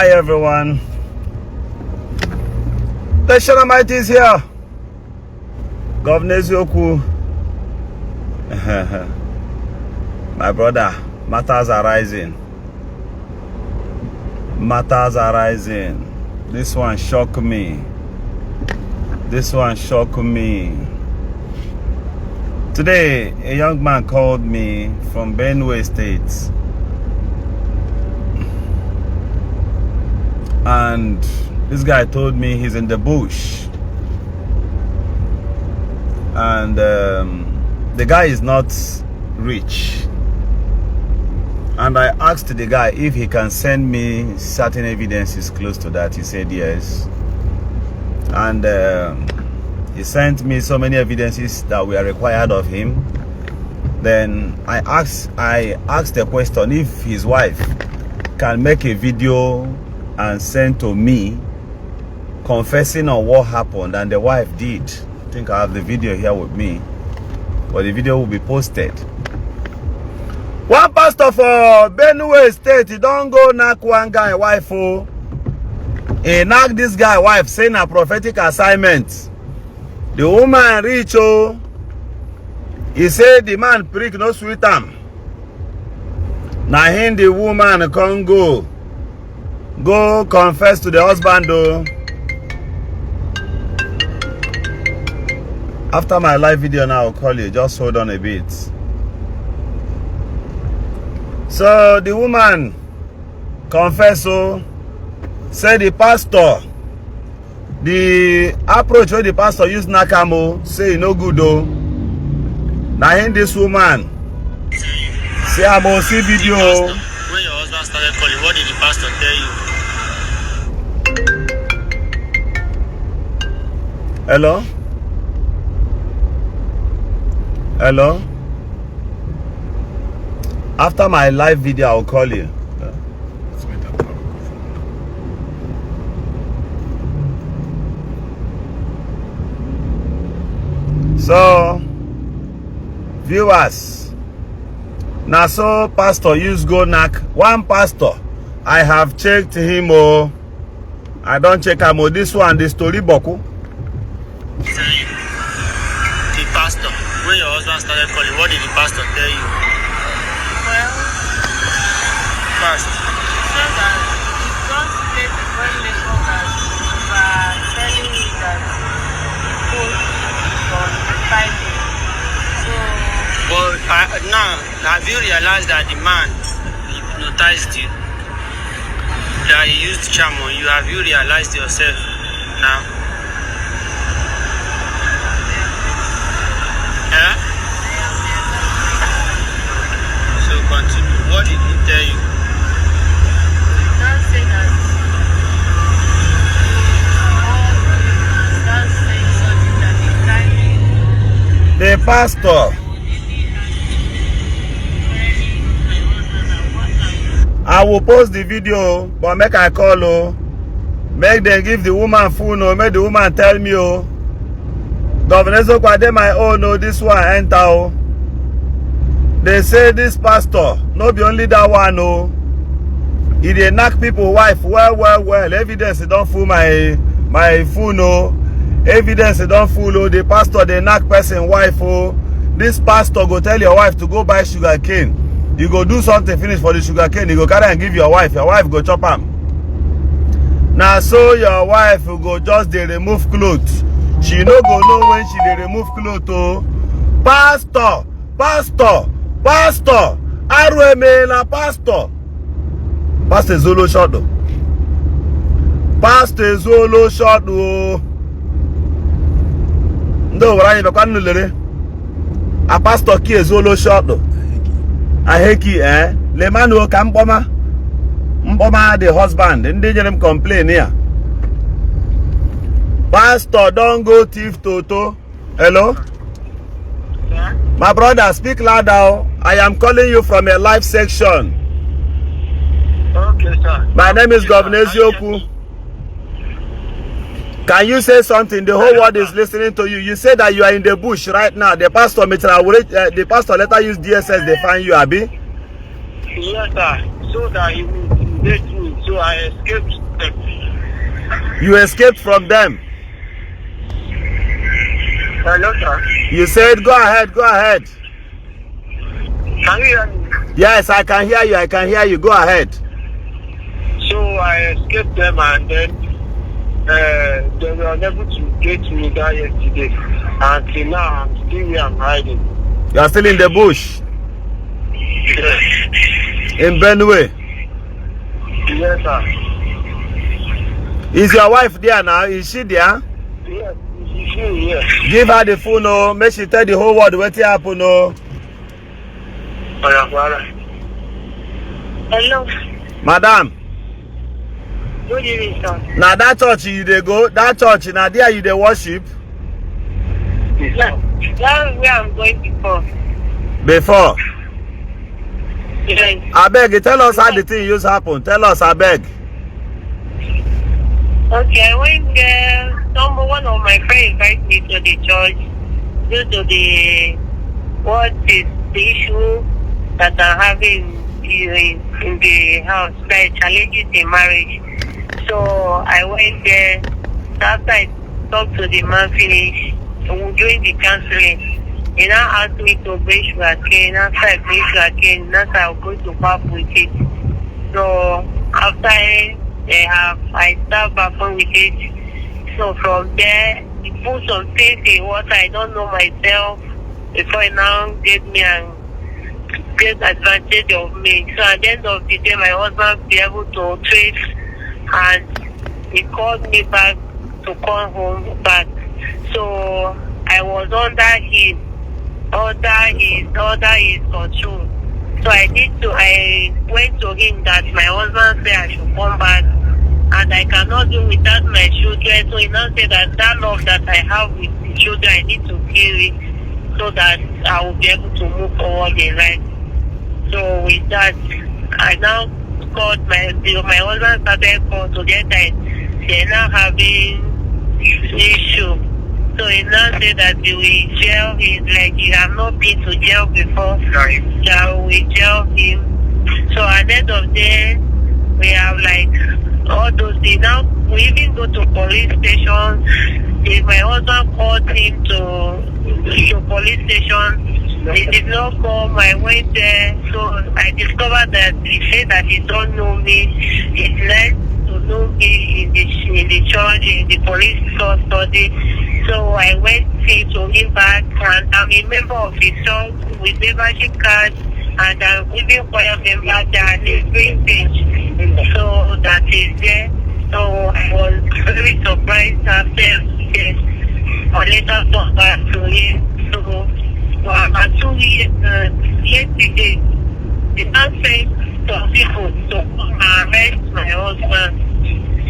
Hi everyone. The Shanamite is here. Governor Zoku. My brother, matters are rising. Matters are rising. This one shocked me. This one shocked me. Today, a young man called me from Benue State. And this guy told me he's in the bush. And the guy is not rich. And I asked the guy if he can send me certain evidences close to that. He said yes. And he sent me so many evidences that were required of him. Then I asked the question if his wife can make a video and send to me confessing on what happened, and the wife did. I think I have the video here with me, but the video will be posted. One pastor for Benue State, he don't go knock one guy wife. Oh, he knock this guy wife saying a prophetic assignment. The woman reach, oh, he said the man prick no sweet am. Now him the woman can go confess to the husband, though. After my live video now, I'll call you. Just hold on a bit. So the woman confess, oh, say the pastor, the approach where the pastor used Nakamo, say no good though. Now in this woman say I'm on see video. When your husband started calling, what did the pastor tell you? Hello? Hello? After my live video, I'll call you. So, viewers, now so pastor use go knock. One pastor, I have checked him. Oh, I don't check him. Oh, this one, the story boku. The pastor, when your husband started calling, what did the pastor tell you? Well, First, so that don't let the violation that you are telling me that post on Friday. So, but now, have you realized that the man hypnotized you? That he used charm on you? Have you realized yourself now? Yeah? So continue. What did he tell you? don't say that. Don't say something that is lying. The pastor, I will post the video, but make I call, oh, make them give the woman phone, oh, make the woman tell me, oh, Governor Zokwade my own, oh, this one enter, oh. They say this pastor, not be only that one, oh, he dey knock people wife, well, evidence don't fool my phone, oh, evidence don't fool, oh, the pastor they knock person wife, oh, this pastor go tell your wife to go buy sugar cane. You go do something finish for the sugar cane, you go carry and give your wife go chop am. Now so your wife will go just dey remove clothes. She no go know when she dey remove clothes. Oh, pastor, Omenala pastor Zolo shot though. Pastor Zolo shot though. Ndo wara be kwanu lere. A pastor ki Zolo shot though. Aheki le manu ka mpoma the husband ndị nyere m complain here. Pastor don't go thief toto. Hello? Yeah? My brother, speak louder. I am calling you from a live section. Okay, sir. My name is Governor Zioku. Can you say something? The whole world is listening to you. You say that you are in the bush right now. The pastor later use DSS. They find you, Abi. Yes, sir. So that he will get me. So I escaped them. You escaped from them. Hello, sir. You said, go ahead, go ahead. Can you hear me? Yes, I can hear you. I can hear you. Go ahead. So I escaped them, and then they were unable to get me there yesterday. Until now, I'm still here. I'm hiding. You are still in the bush Yes. in Benue. Yes, sir. Is your wife there now? Is she there? Yes. Yes. Give her the phone, oh. Make she tell the whole world what happened, oh. Hello. Madam. Good evening, sir. Now that church you they go, that church now there you they worship Yeah. That's where I'm going before. before. Yes. I beg you, tell us how the thing used happen. Tell us, I beg. Okay, I went there. One of my friends invited me to the church due to what is the issue that I'm having in the house, like challenges in marriage. So I went there. After I talked to the man finish, during the counseling, he now asked me to bring sugar cane. After I bring sugar cane, now I'm going to bath with it. So after I start bathing with it. So from there, he put some things in water I don't know myself before he now gave me and get advantage of me. So at the end of the day, my husband be able to trace, and he called me back to come home back. So I was under his control. So I went to him that my husband said I should come back, and I cannot do without my children. So he now said that love that I have with the children, I need to kill it so that I will be able to move forward in life. So with that, I now called my husband started calling to get that they're now having issue. So he now said that they will jail him, like he have not been to jail before. Right. That we jail him. So at the end of the day, we have like all those things. Now we even go to police station. If my husband called him to police station, he did not come. I went there, so I discovered that he said that he don't know me. He's like to know me in the church, in the police custody. So I went to him back, and I'm a member of his church with membership card, and I'm even choir member that is green page. So that is there. So I was very surprised after this. I later talked back to him. So actually, yesterday, the man said some people to arrest my husband.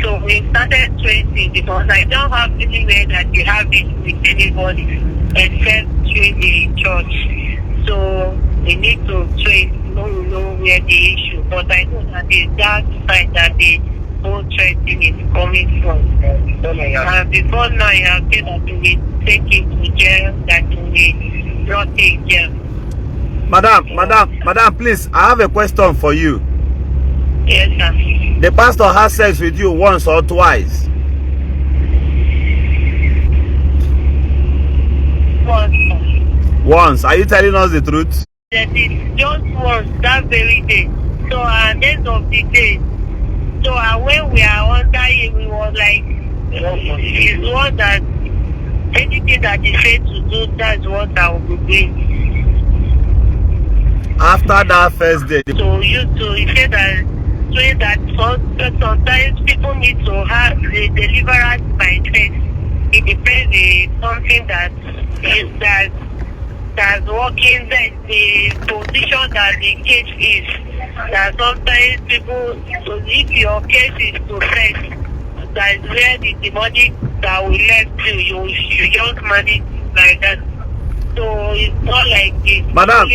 So we started tracing because I don't have anywhere that they have it with anybody except through the church. So we need to trace, know where the issue. But I know that the dark side that the whole tracing is coming from. And before now, I have said that we will take him to jail, that we will not take jail. Madam, please, I have a question for you. Yes, sir. The pastor has sex with you once or twice? Once. Are you telling us the truth? That is just once, that very day. So at the end of the day, so when we are under him, we was like, it's one that anything that he said to do, that's what I will be doing. After that first day. So he said that sometimes people need to have the deliverance by faith. It depends on something that's working, that the position that the case is. That sometimes people, so if your case is to sex, that's where the demonic that will left you just manage like that. So it's not like it. Madam,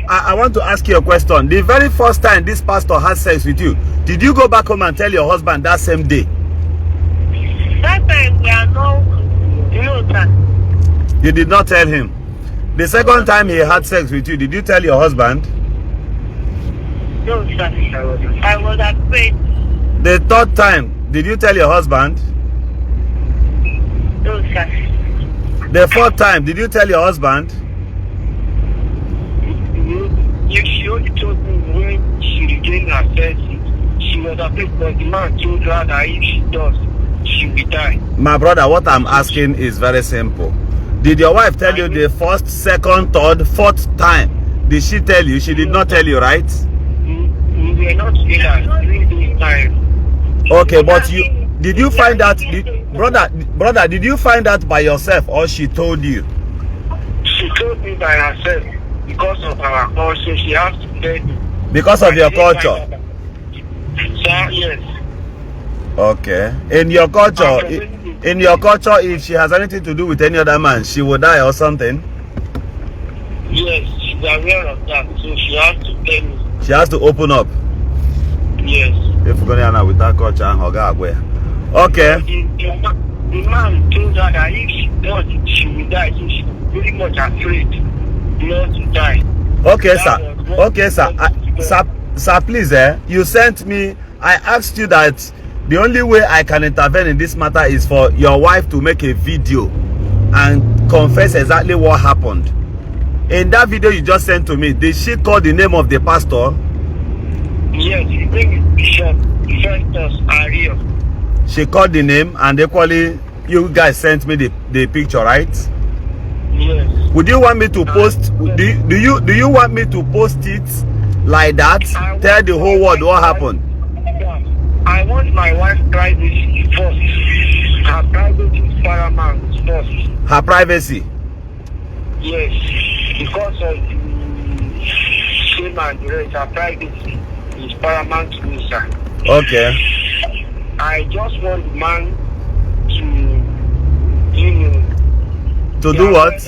I want to ask you a question. The very first time this pastor had sex with you, did you go back home and tell your husband that same day? That time we are no, sir. You did not tell him. The second time he had sex with you, did you tell your husband? No, sir. I was afraid. The third time, did you tell your husband? No, sir. The fourth time, did you tell your husband? She only told me when she regained her senses. She was afraid, but the man told her that if she does, she will die. My brother, what I'm asking is very simple. Did your wife tell you the first, second, third, fourth time? Did she tell you? She did not tell you, right? We were not together during this time. Okay, but did you find out, brother, did you find out by yourself or she told you? She told me by herself because of our culture. She has to tell me. Because of your culture? Sir, yes. Okay. In your culture, if she has anything to do with any other man, she will die or something? Yes, she's aware of that, so she has to tell me. She has to open up. Yes. If we're going to with that culture, okay. The man told her that if she does it, she will die, so she's very much afraid not to die. Okay, sir. Okay, sir. Sir, please, you sent me. I asked you that the only way I can intervene in this matter is for your wife to make a video and confess exactly what happened. In that video you just sent to me, did she call the name of the pastor? Yes, his name is Bishop Festus Ario. She called the name, and equally you guys sent me the picture, right? Yes. Would you want me to post? Do you want me to post it like that? Tell the whole world what happened. I want my wife's privacy first. Her privacy is paramount first. Her privacy? Yes. Because of the shame and the rest, her privacy is paramount to me, sir. Okay. I just want the man to, to do what?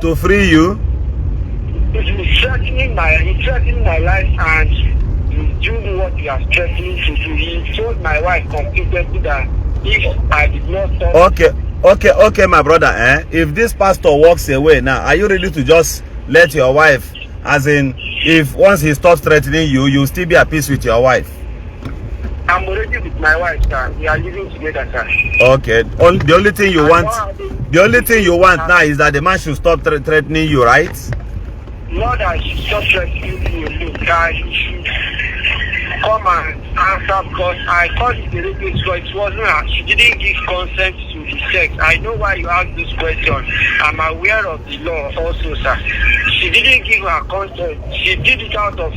To free you? He's threatening my life, and he's doing what he has threatening to do. He told my wife completely that if I did not stop. Okay, my brother. If this pastor walks away now, are you ready to just let your wife, as in, if once he stops threatening you, you'll still be at peace with your wife? I'm already with my wife, sir. We are living together, sir. Okay. The only thing you want now is that the man should stop threatening you, right? Not that she stop threatening me alone, that he should come and answer, because I called it the radio, so it wasn't her. She didn't give consent to the sex. I know why you asked this question. I'm aware of the law also, sir. She didn't give her consent. She did it out of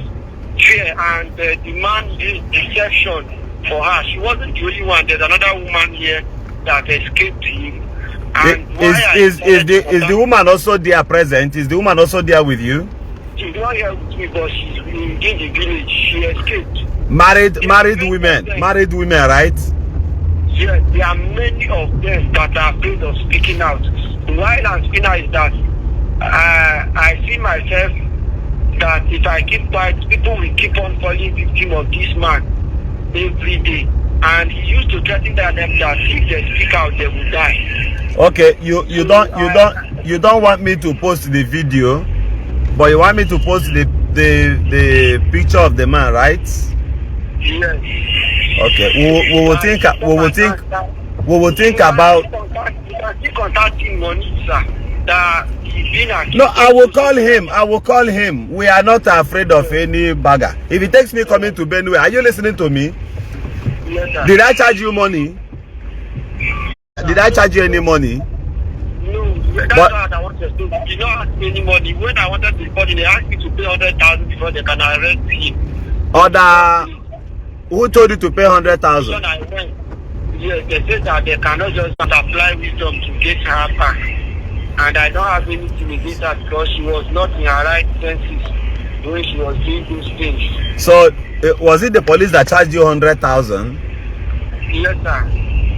fear, and the man used deception for her. She wasn't the only one. There's another woman here that escaped him. And is the woman also there present? Is the woman also there with you? She's not here with me, but she's in the village. She escaped. Married women, right? Yes, there are many of them that are afraid of speaking out. Why I'm speaking out is that I see myself that if I keep quiet, people will keep on falling victim of this man every day. And he used to threaten them that if they speak out, they will die. Okay, you don't want me to post the video, but you want me to post the picture of the man, right? Yes. Okay, we will think about. You can still contact him on it, sir. That he's been accused. No, I will call him. We are not afraid of any bagger. If it takes me coming to Benue, are you listening to me? Yes, sir. Did I charge you money? Did I charge you any money? No, that's what I want to do. You don't ask me any money. When I wanted to report it, they asked me to pay 100,000 before they can arrest him. Who told you to pay 100,000? Yes, they said that they cannot just apply wisdom to get her back. And I don't have anything against her because she was not in her right senses when she was doing those things. So, was it the police that charged you 100,000? Yes, sir.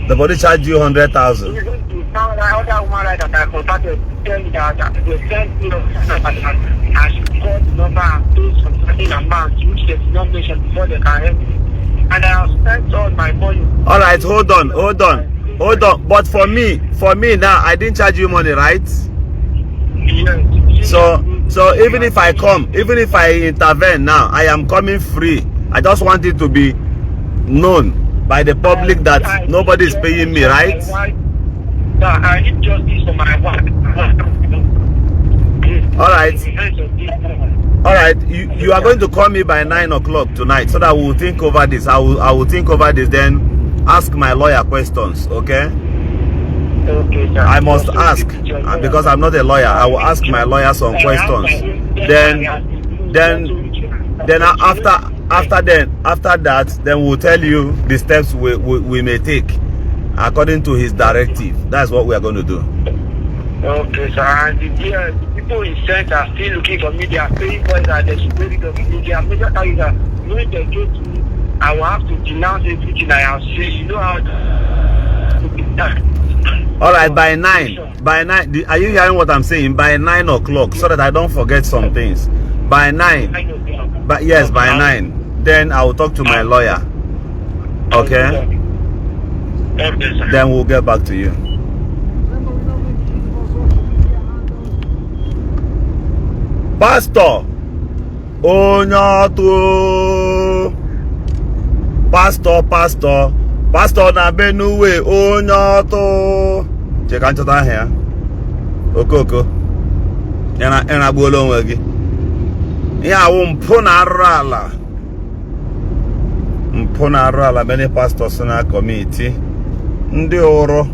The police charged you 100,000. The other woman that I contacted tell me that they sent me I should call the number and pay some certain amount which they did not mention before they can help me. And I have spent all my money. All right, hold on. But for me now, I didn't charge you money, right? Yes. So So even if I come, even if I intervene now, I am coming free. I just want it to be known by the public that nobody is paying me, right? No, I need justice for my wife. All right. All right. You are going to call me by 9 o'clock tonight so that we will think over this. I will think over this, then ask my lawyer questions, okay? Okay, sir. I must ask, because I'm not a lawyer. I will ask my lawyer some questions. Then after that, then we'll tell you the steps we may take according to his directive. That's what we are going to do. Okay, sir. And the people in Sense are still looking for me. They are paying for it and they should pay it of me. They are major times that when they get to me, I will have to denounce everything I have said. You know how to be done. All right, by 9, are you hearing what I'm saying? By 9 o'clock, so that I don't forget some things. By 9, but yes, by 9, then I will talk to my lawyer. Okay? Okay, sir. Then we'll get back to you. Pastor, Pastor na Benue, onyoto. Check out that here. Okoko. Ena bolo onwe gị. Ya wo mpona ala many pastors na committee. Ndi oro.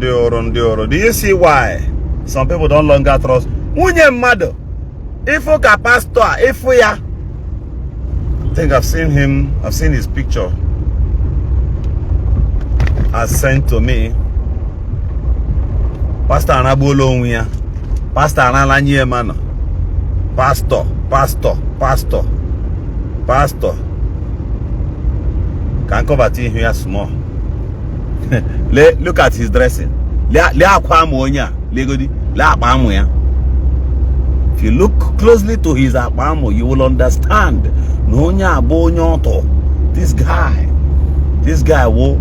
Do you see why some people don't longer trust? Nwunye mmadụ. Ifo ka pastor, ifo ya. I think I've seen his picture as sent to me. Pastor anabolo onwe ya. Pastor analanye mano. Pastor. Can cover to here small. Look at his dressing. If you look closely to his akpamo, you will understand. This guy wo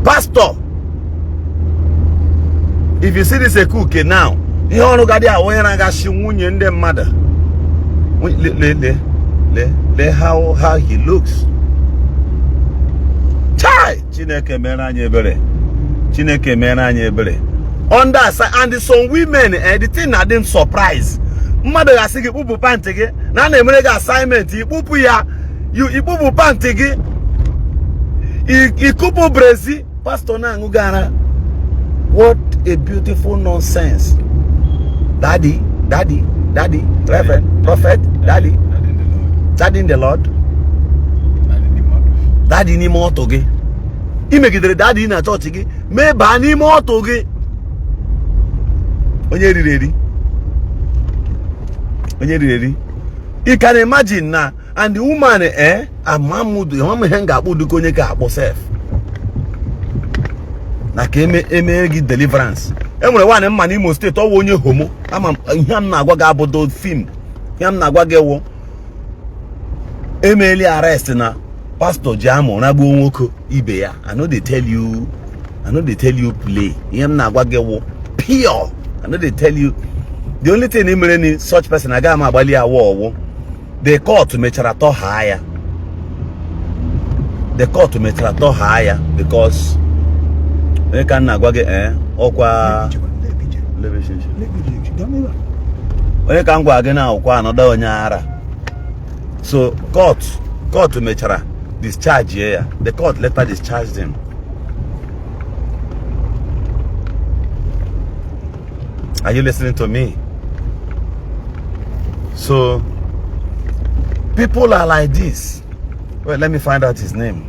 Pastor, if you see this a cook now, you all look at the mother. How he looks. Chai! Chineke menanye bere. On that side, and some women, the thing that them surprise. Mother has said, "Pupu pantege." Now they make assignment. Pupu ya, you pupu pantege. Ikupu brezi. Pastor na ngugana. What a beautiful nonsense. Daddy, Reverend, Prophet, Daddy in the Lord. Daddy ni motoge. Imegidere daddy in a church ge. Me ba ni motoge. Onye ready. You can imagine now, and the woman amamudu hang up do konye ka akpo self. Na ka eme deliverance. Enwere one man Imo State owo onye homo. Ama him na agwa ga abodo film. Him na agwa ga wo. Emeli arrest na Pastor Jamo na gbo nwoko ibe ya. I know they tell you play. Him na agwa ga wo pure. I know they tell you. The only thing in such person I got my bali awo. The court to mechara to higher. Because they can agwa ge okwa when can go again okwa another onyara. So court to mechara discharge here. The court later discharged him. Are you listening to me? So people are like this. Well, let me find out his name.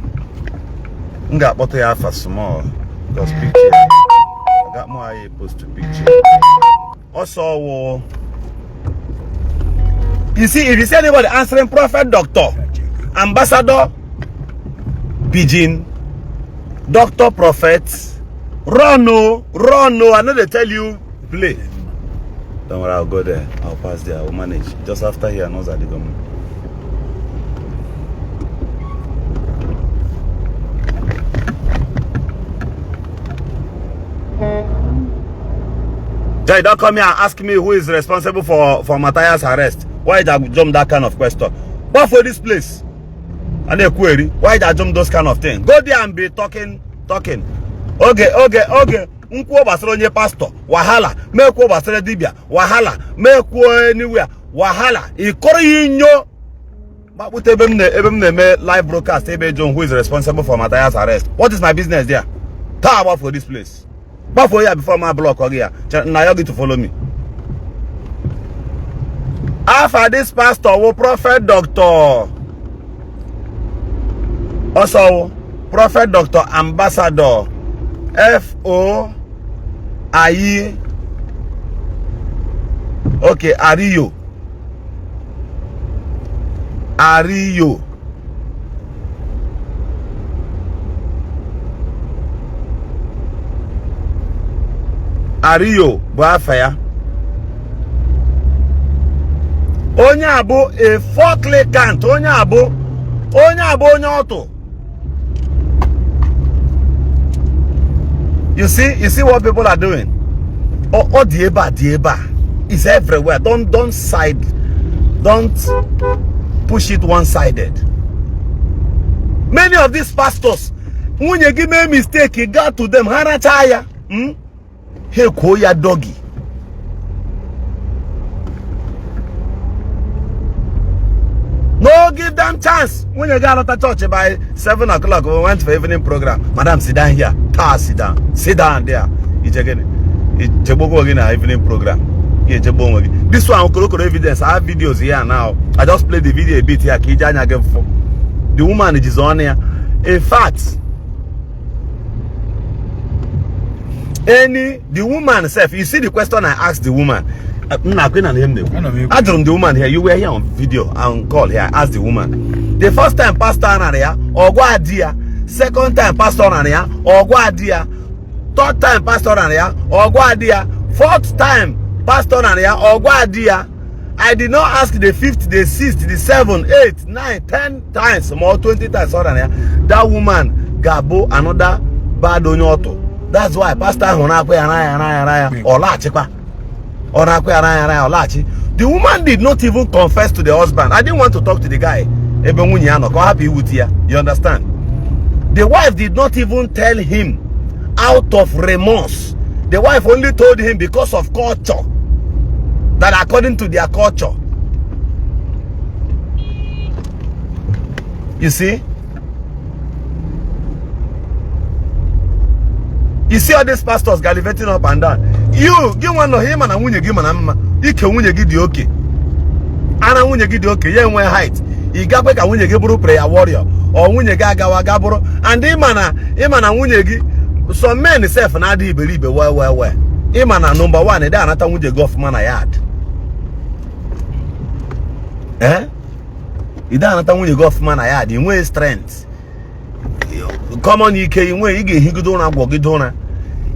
Nga boto ya for small because picture. I got more I post to picture. Also, you see, if you see anybody answering prophet, doctor, ambassador, pigeon, doctor, prophet, run no. I know they tell you play. Don't worry, I'll go there. I'll pass there. I'll manage. Just after here, knows that they go. They don't come here and ask me who is responsible for Matthias' arrest. Why did I jump that kind of question? But for this place, and they query, why did I jump those kind of things? Go there and be talking. Okay. Nkwo basro nye pastor, wahala. Mekwo basro dibia, wahala. Mekwo anywhere, wahala. Ikori inyo. But with ebem live broadcast, Ebe John, who is responsible for Matthias' arrest. What is my business there? Talk about for this place. But for here before my block here. Now you're going to follow me. After this pastor, will prophet doctor. Also, prophet doctor ambassador. FOIE. Okay, Ariyo. Ariyo bụ afa ya. Onye abụ a forklicant, onye abụ onye ọtụ. You see what people are doing? Oh, dieba. It's everywhere. Don't push it one-sided. Many of these pastors, when you give me a mistake, you got to them. Harachaya. Hey, koya doggy. No, give them chance. When you got out of church by 7 o'clock, we went for evening program. Madam, sit down here. Sit down there. It's again. It's again evening program. This one, evidence. I have videos here now. I just played the video a bit here. The woman is on here. In fact, the woman herself, you see the question I asked the woman. I told the woman here, you were here on video and call here. I asked the woman. The first time pastor anaria, Ogwadia. Second time pastor anaria, Ogwadia. Third time pastor anaria, Ogwadia. Fourth time pastor anaria, Ogwadia. I did not ask the 5th, the 6th, the 7th, 8th, 9th, 10 times, more 20 times. That woman gabo another bad onyoto. That's why pastor the woman did not even confess to the husband. I didn't want to talk to the guy. You understand? The wife did not even tell him out of remorse. The wife only told him because of culture. That according to their culture. You see? You see all these pastors gallivanting up and down. You want to him and wunye give man. You can wunye give the okay. Ana wunye give the okay. You want height. You got back a wunye give prayer warrior or wunye gaga gaboro. And him and wunye give some men self and I believe well. Him and number one. They are not wunye golf man a yard. You don't know when you go man I had in way strength. Come on, you can way you get higudona wogidona.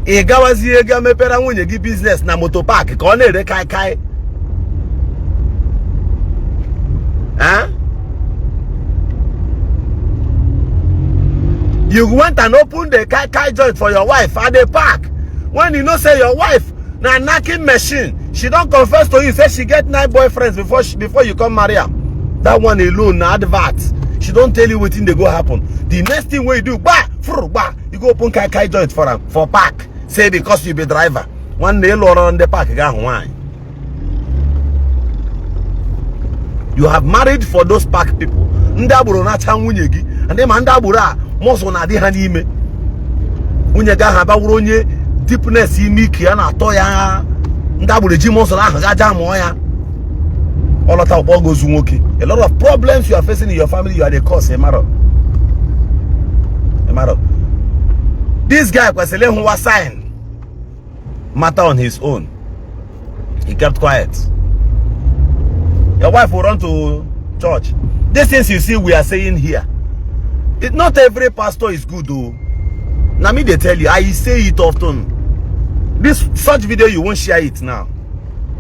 A gawazi game pera when you give business na motor park. Kone de kai. You went and opened the kai joint for your wife at the park. When you know say your wife na knocking machine. She don't confess to you. Say she get 9 boyfriends before you come marry her. That one alone, na advert. She don't tell you what thing they go happen. The next thing we do, you go open kai joint for them for park. Say because you be driver. One day Lord on the park, you have married for those park people. Ndaburo na chanwunyegi, and them ndabura most on adi hanime. Unyega haba uronye deepness imiki na atoya. Ndabure jimos na gaja moya. All of that goes okay. A lot of problems you are facing in your family, you are the cause. A matter. This guy was who was signed matter on his own. He kept quiet. Your wife will run to church. These things you see we are saying here. Not every pastor is good though. Now me they tell you, I say it often. Such video you won't share it now.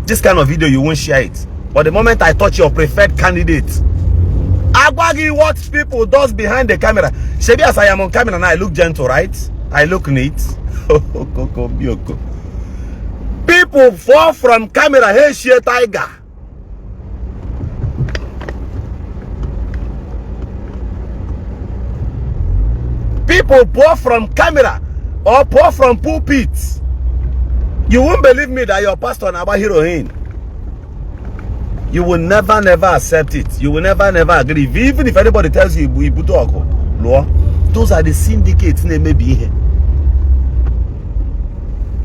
This kind of video you won't share it. But the moment I touch your preferred candidate, Agwagi what people does behind the camera. Shebi as I am on camera now, I look gentle, right? I look neat. People People fall from camera. Hey, share tiger. People pour from camera or pour from pulpits. You won't believe me that your pastor is about heroine. You will never accept it. You will never agree. Even if anybody tells you those are the syndicates they may be here.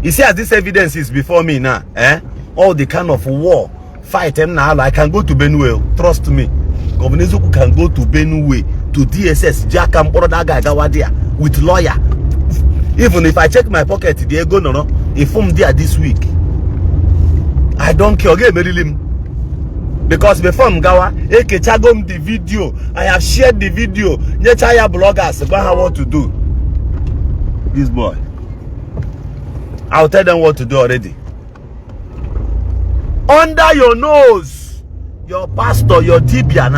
You see, as this evidence is before me now, all the kind of war fight them now. I can go to Benue. Trust me, Governor Zuku can go to Benue, to DSS, Jack and Gawadia with lawyer. Even if I check my pocket, they go no. If I'm there this week, I don't care. Okay, Merilim. Because before Mgawa, Ekechagom the video, I have shared the video. Nyechaya bloggers about what to do. This boy, I'll tell them what to do already. Under your nose, your pastor, your tibia, and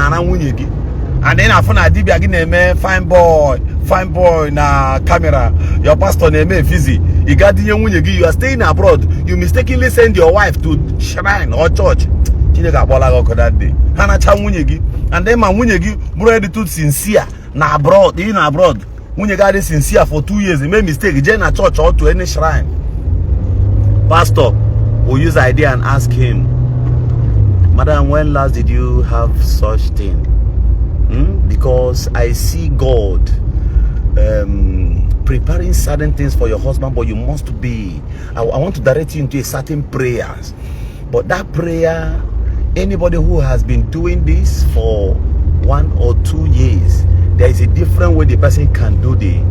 then I found a tibia name fine boy na camera. Your pastor name Fizi. You are staying abroad. You mistakenly send your wife to shrine or church. That day. And then my Munyegi ready to sincere na abroad, in abroad. Munyega is sincere for 2 years. He made mistake, join a church or to any shrine. Pastor will use idea and ask him, Madam, when last did you have such thing? Because I see God preparing certain things for your husband, but you must be. I want to direct you into a certain prayers. But that prayer, anybody who has been doing this for 1 or 2 years, there is a different way the person can do the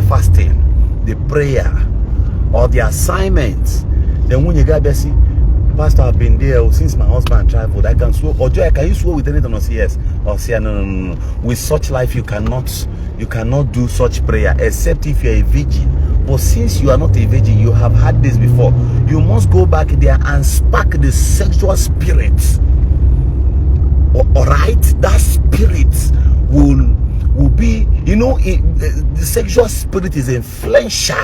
fasting, the prayer, or the assignments. Then when you get busy, Pastor, I've been there since my husband traveled. I can swear, or Joy, can you swear with anything? Or say yes, or say no. With such life, you cannot do such prayer except if you're a virgin. But since you are not a virgin, you have had this before. You must go back there and spark the sexual spirit. All right, that spirit will be, the sexual spirit is influential.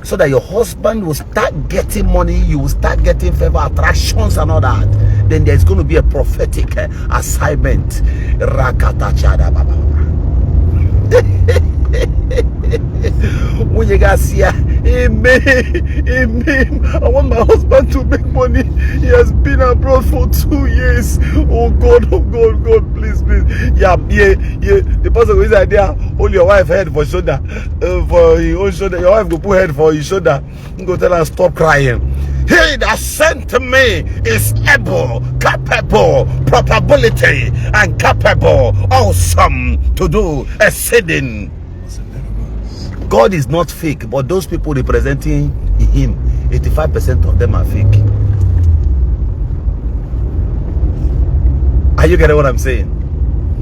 So that your husband will start getting money, you will start getting favor, attractions and all that. Then there's going to be a prophetic assignment. Rakata baba. When you guys see, amen. I want my husband to make money. He has been abroad for 2 years. Oh God, please. Yeah. The person who is idea, hold your wife head for shoulder, for your own shoulder. Your wife go put head for your shoulder. You go tell her stop crying. He that sent me is able, capable, probability, and capable, awesome to do exceeding. God is not fake, but those people representing him, 85% of them are fake. Are you getting what I'm saying?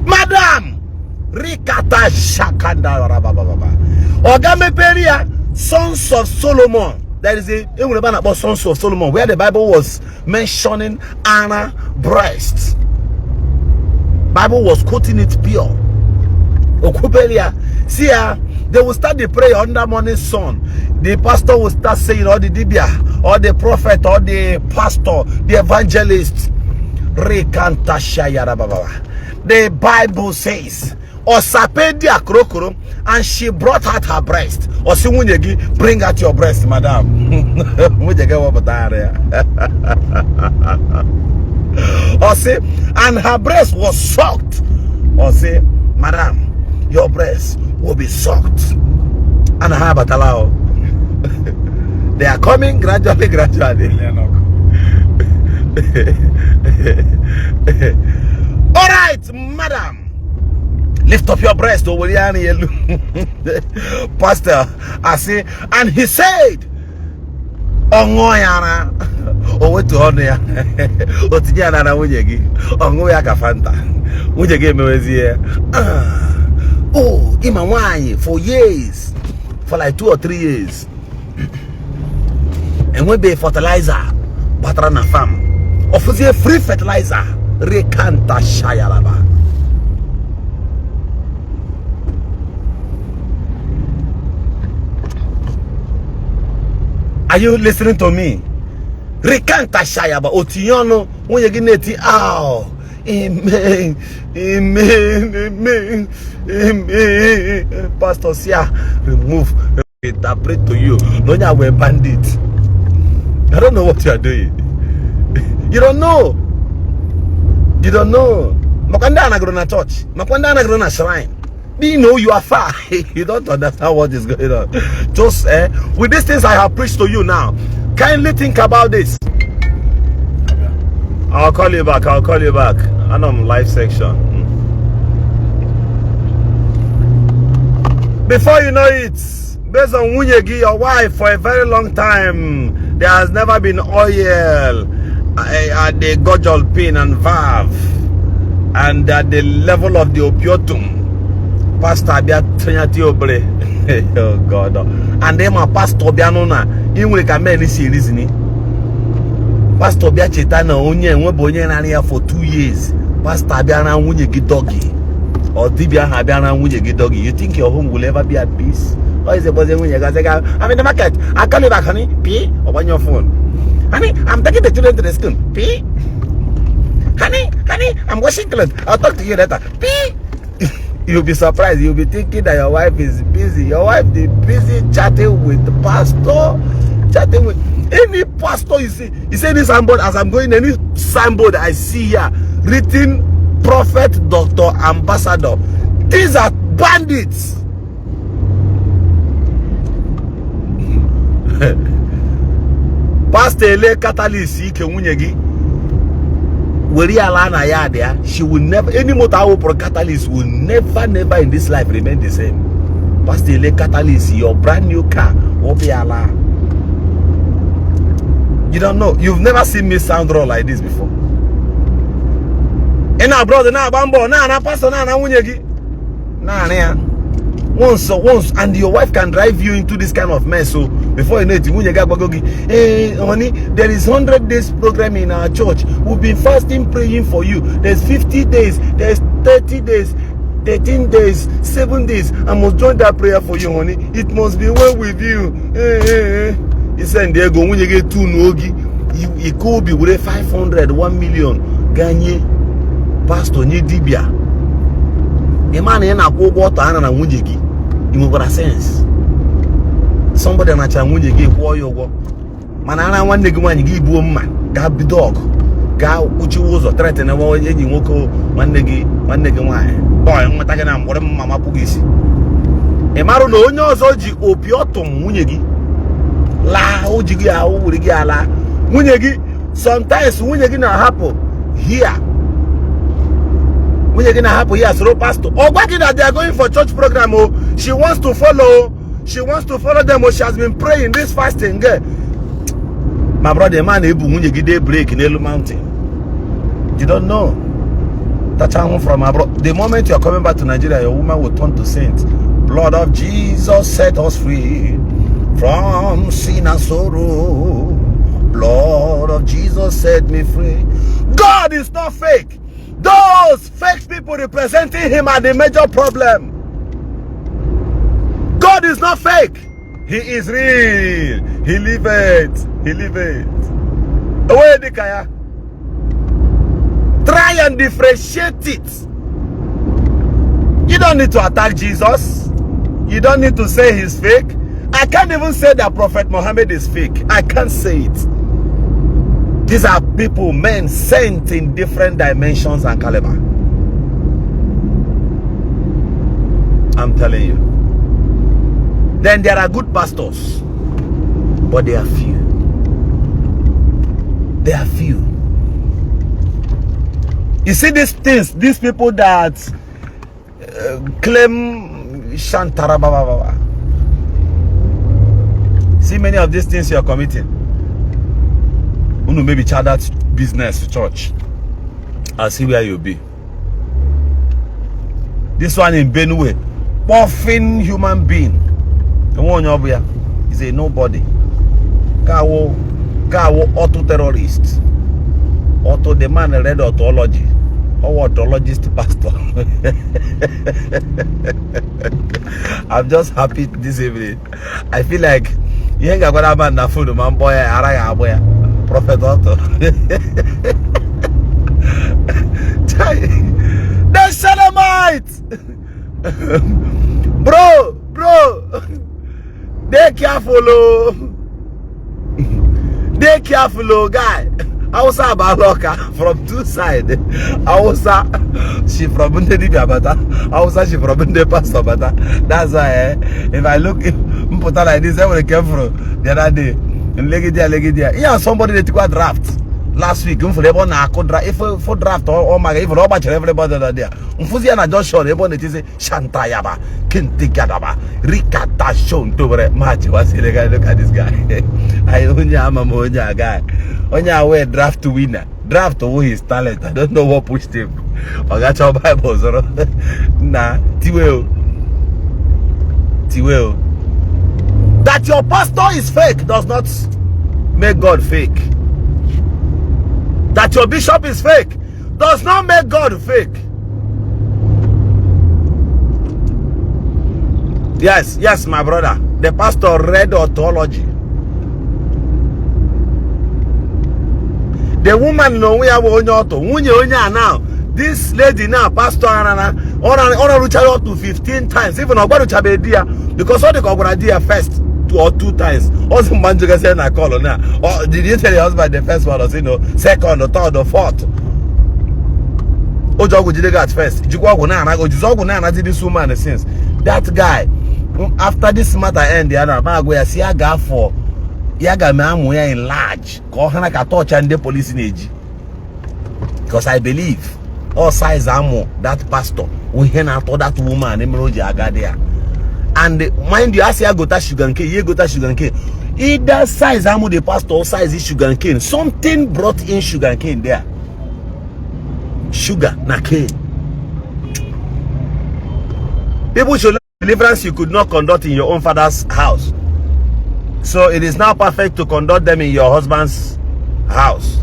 Madam! Rikata Shakanda Rabababa. Ogame Peria, Sons of Solomon. There is a about Sons of Solomon where the Bible was mentioning Anna breasts. Bible was quoting it pure. Okuperia. See they will start the prayer under morning sun. The pastor will start saying, or the dibia, or the prophet, or the pastor, the evangelist. The Bible says, Osapedia krokoro, and she brought out her breast. Or bring out your breast, madam. Or say, and her breast was sucked. Or say, madam, your breast will be sucked. And how about allow? They are coming gradually. All right, madam, lift up your breast. Pastor, I say, and he said, Ongoyana, oh, to honor Otiana, Ongoya Kafanta, would you give me a year? Oh, in my wine for years, for like 2 or 3 years, and we be fertilizer, Batrana farm, offer free fertilizer, Rekanta Shayalaba. Are you listening to me? Rekanta shayaba otiyono unyegineti ow. Amen. Amen. Amen. Amen. Pastor Sia, remove. Interpret to you. No, you are a bandit. I don't know what you are doing. You don't know. You don't know. Makwanda anagrona church. Makwanda anagrona shrine. Do you know you are far? You don't understand what is going on. Just with these things I have preached to you now, kindly think about this. I'll call you back. I'll call you back. I'm on live section. Before you know it, based on Wunyegi, your wife, for a very long time, there has never been oil at the gojol pin and valve, and at the level of the opiotum. Pastor Abia Trinity Obre. Oh God. And then my pastor Bianona, in will come any series ni. Pastor Abia Chetana onye nwebonye na here for 2 years. Pastor Abia na nwunye gi doggy. Or Dibia Abia na nwunye gi doggy. You think your home will ever be at peace? Or is it because when you guys say, I'm in the market, I call you back, honey, P, or on your phone. Honey, I'm taking the children to the school. P. Honey, I'm washing clothes. I'll talk to you later. P. You'll be surprised. You'll be thinking that your wife is busy. Your wife is busy chatting with the pastor, chatting with any pastor you see. You see any signboard as I'm going, any signboard I see here written prophet, doctor, ambassador. These are bandits. Pastor Ele Catalyst Ike Wunyegi. She will never, any motor for catalyst will never in this life remain the same. Pastor Ele Catalyst, your brand new car will be allowed. You don't know. You've never seen me sound raw like this before. And now, brother, now bambo, now pastor, now Wunyegi. Now, once, and your wife can drive you into this kind of mess. So before you know it, hey, honey, there is 100 days program in our church. We've been fasting, praying for you. There's 50 days, there's 30 days, 13 days, 7 days. I must join that prayer for you, honey. It must be well with you. He said, there go when you get 2 nogi, you could be with 500, 1 million. Ganye, Pastor Ndi Dibia. A man in a go water and a wujigi. You got a sense. Somebody na changunje give war your work. Manana one nigga one give woman. Gab the dog. Ga uchi wozo threaten a war any woko one nigga one. Boy, I'm attacking them. What Mama Pugisi. A maro no oji opiotum wunyegi. La ujigi a urigala. Wunyegi. Sometimes wunyegi na happen here. When you're gonna happen here, so pastor. Oh, what is that they are going for church program? Oh, she wants to follow. She wants to follow them. Oh, she has been praying this fasting. My brother, man, when you get day break in Elu Mountain, you don't know. That's how I'm from abroad. The moment you are coming back to Nigeria, your woman will turn to saint. Blood of Jesus set us free from sin and sorrow. Blood of Jesus set me free. God is not fake. Those fake people representing him are the major problem. God is not fake. He is real. He liveth. He liveth. Away the kaya. Try and differentiate it. You don't need to attack Jesus. You don't need to say he's fake. I can't even say that Prophet Muhammad is fake. I can't say it. These are people, men sent in different dimensions and caliber. I'm telling you. Then there are good pastors, but they are few. They are few. You see these things, these people that claim Shantara Baba. See many of these things you are committing. Maybe child that business church. I'll see where you'll be. This one in Benue, puffing human being. The one over here is a nobody. Gawo auto terrorist. Auto the man read autology. Or autologist pastor. I'm just happy this evening. I feel like You ain't got a man na food, man, boy. I boy. Prophet Otto. The Sodomites. Bro. They careful, oh. They careful, oh, guy. I was about Loka from two sides. I was she from Ndi Igbo, I was she from Ndi Pastor, but that's why if I look put like this, I will came from the other day. Legidia. Yeah, somebody that took a draft last week. For draft or my even about everybody that there. Unfuziana just short, everyone that is Shantayaba, Kintikadaba, Rikata Shon to match was illegal. Look at this guy. I only am a moja guy. Only away draft to winner. Draft to his talent. I don't know what pushed him. I got your Bible, nah, Tiwell. That your pastor is fake does not make God fake. That your bishop is fake does not make God fake. Yes, my brother. The pastor read theology. The woman no we have now. This lady now, Pastor Anana, on a to 15 times. Even about to because all the Coguradia first 2 or 2 times. Also, Manjuga said I call on now. Or did you tell your husband the first one or second or third or fourth? Ojogu did at first. Juguna did this woman since. That guy, after this matter end, the other Magway, Isiagu for Yaga Mamu in large. Kohana Katocha and the police in age. Because I believe all size ammo that pastor we hear to that woman Emeroji Agadia. And mind you, Isiagu got sugar cane, ye got sugar cane. Either size ammo the pastor or size is sugar cane. Something brought in sugar cane there. Sugar na cane. People should learn deliverance you could not conduct in your own father's house. So it is now perfect to conduct them in your husband's house.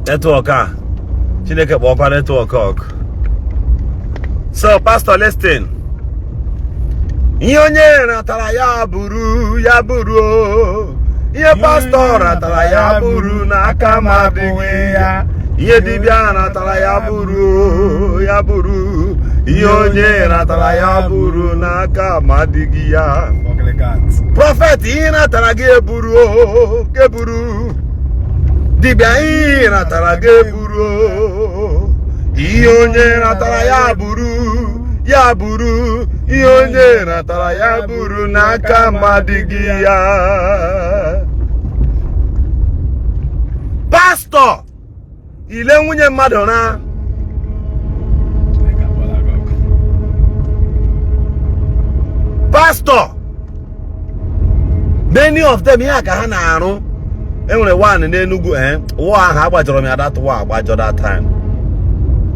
Network, network. So, Pastor, listen. Iyonye natara ya buru. Iye pastor natara ya buru na kama ya. Iye dibia natara ya buru. Iyonye natara ya buru na kama ya. Prophet ina tarage buru. Dibia ina tarage buru. Iyonye natara ya buru. Iyonye natara ya buru na kama ya. Pastor ile nwunye mmadụ na pastor many of them here ka ha na arụ enwere one na Enugu wo aha agbajoro m ya that wa agbajo that time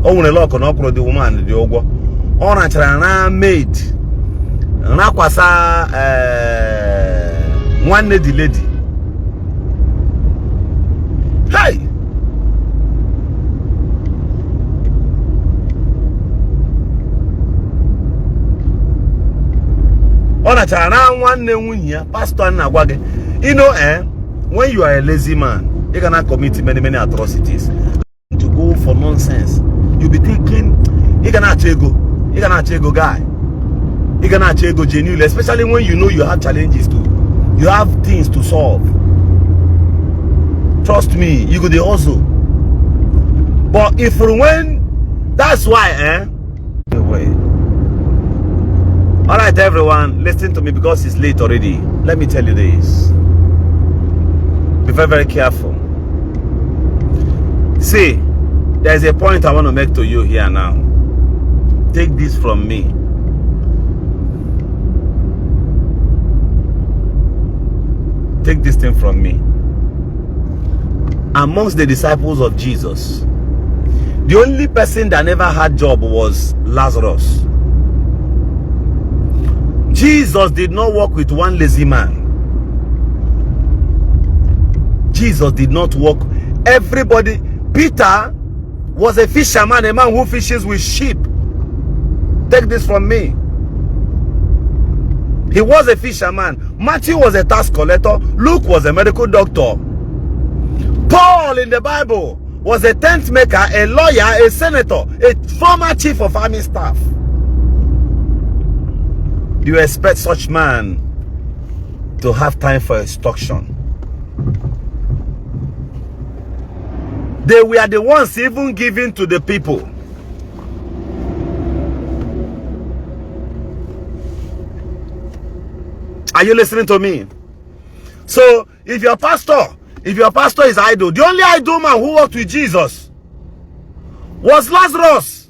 o nwere lock na okporo the woman dị ụgwọ ọ rachara na maid nakwasa nwanne the lady hey pastor you know when you are a lazy man you cannot commit many atrocities to go for nonsense. You be thinking you cannot go guy, you cannot go genuine, especially when you know you have challenges too, you have things to solve. Trust me, you go there also. But if when that's why all right, everyone, listen to me because it's late already. Let me tell you this. Be very careful. See, there's a point I want to make to you here now. Take this from me. Take this thing from me. Amongst the disciples of Jesus, the only person that never had job was Lazarus. Jesus did not work with one lazy man. Jesus did not work. Everybody, Peter was a fisherman, a man who fishes with sheep. Take this from me. He was a fisherman. Matthew was a tax collector. Luke was a medical doctor. Paul in the Bible was a tent maker, a lawyer, a senator, a former chief of army staff. You expect such man to have time for instruction? They were the ones even giving to the people. Are you listening to me? So if your pastor is idle, the only idle man who worked with Jesus was Lazarus.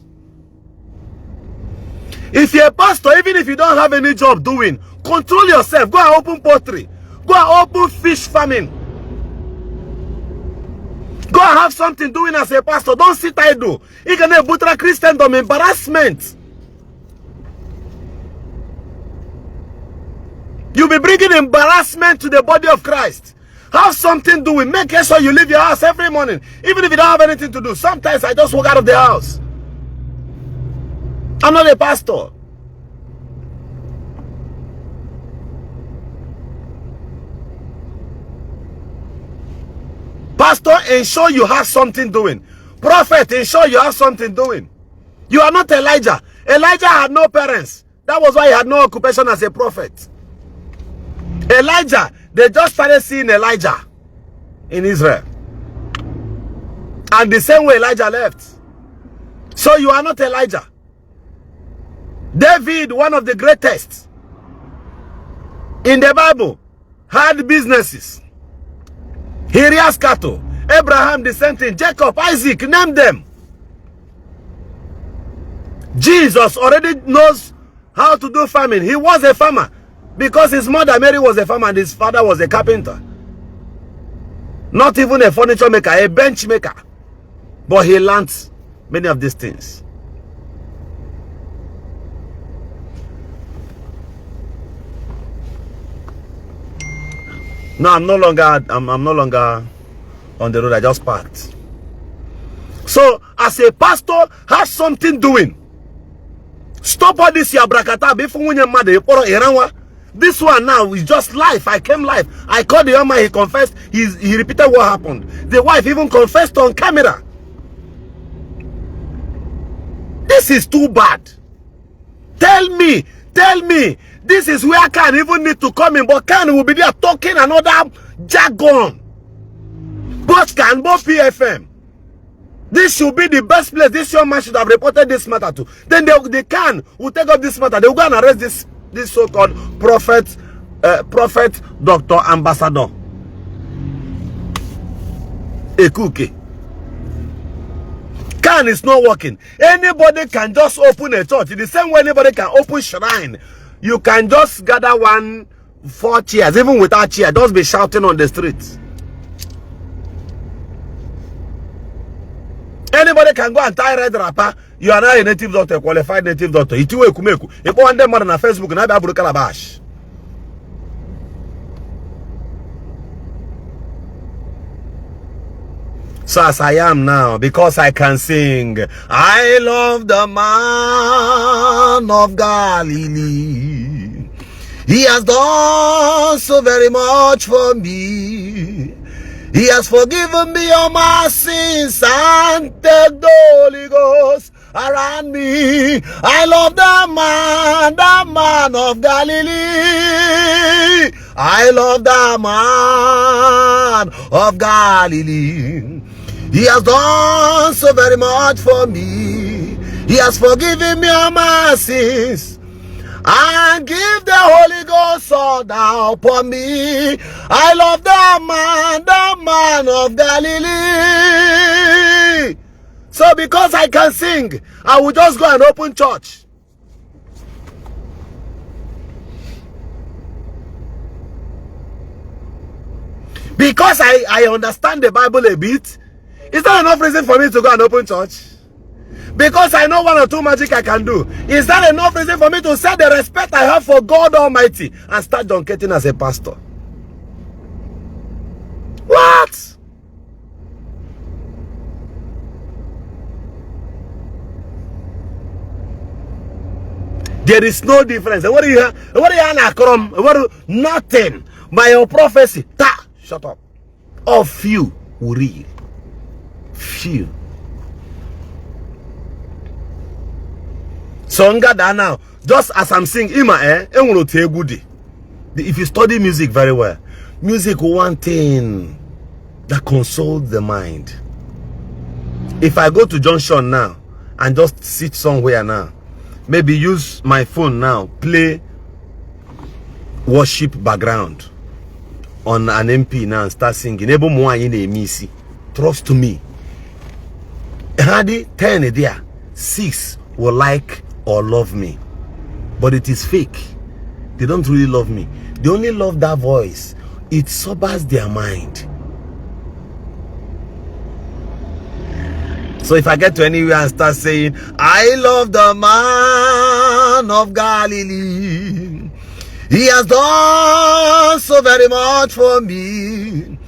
If you're a pastor, even if you don't have any job doing, control yourself. Go and open poultry. Go and open fish farming. Go and have something doing as a pastor. Don't sit idle. You can have butra Christendom embarrassment. You'll be bringing embarrassment to the body of Christ. Have something doing. Make sure you leave your house every morning. Even if you don't have anything to do. Sometimes I just walk out of the house. I'm not a pastor. Pastor, ensure you have something doing. Prophet, ensure you have something doing. You are not Elijah. Elijah had no parents. That was why he had no occupation as a prophet. Elijah, they just started seeing Elijah in Israel. And the same way Elijah left. So you are not Elijah. David, one of the greatest in the Bible, had businesses. He raised cattle. Abraham, the same thing. Jacob, Isaac, name them. Jesus already knows how to do farming. He was a farmer because his mother Mary was a farmer and his father was a carpenter. Not even a furniture maker, a bench maker. But he learned many of these things. No, I'm no longer on the road. I just parked. So, as a pastor, have something doing. Stop all this yabrakata. This one now is just life. I came live. I called the young man. He confessed. He repeated what happened. The wife even confessed on camera. This is too bad. Tell me. This is where Khan even need to come in, but Khan will be there talking another jargon. Both Khan, both PFM. This should be the best place. This young man should have reported this matter to. Then they Khan will take up this matter. They will go and arrest this so-called prophet, doctor, ambassador. Ekuke. Khan is not working. Anybody can just open a church. In the same way anybody can open shrine. You can just gather 4 chairs, even without chair, just be shouting on the streets. Anybody can go and tie red wrapper. You are now a native doctor, a qualified native doctor. Itiwe kumeku. You go on them on Facebook and I be able to calabash. So as I am now, because I can sing, I love the man of Galilee. He has done so very much for me. He has forgiven me all my sins and take the Holy Ghost around me. I love the man of Galilee. I love the man of Galilee. He has done so very much for me. He has forgiven me all my sins and give the Holy Ghost all down upon me. I love the man of Galilee. So because I can sing, I will just go and open church. Because I understand the Bible a bit. Is that enough reason for me to go and open church? Because I know 1 or 2 magic I can do. Is that enough reason for me to set the respect I have for God Almighty and start dunketing as a pastor? What? There is no difference. What do you nothing. By your prophecy, shut up. All few will read. Few. So now, just as I'm saying, if you study music very well, music one thing that consoles the mind. If I go to Junction now and just sit somewhere now, maybe use my phone now, play worship background on an MP now and start singing, trust me, Hadi 10 there, 6 will like or love me, but it is fake. They don't really love me. They only love that voice. It sobers their mind. So if I get to anywhere and start saying, I love the man of Galilee, he has done so very much for me,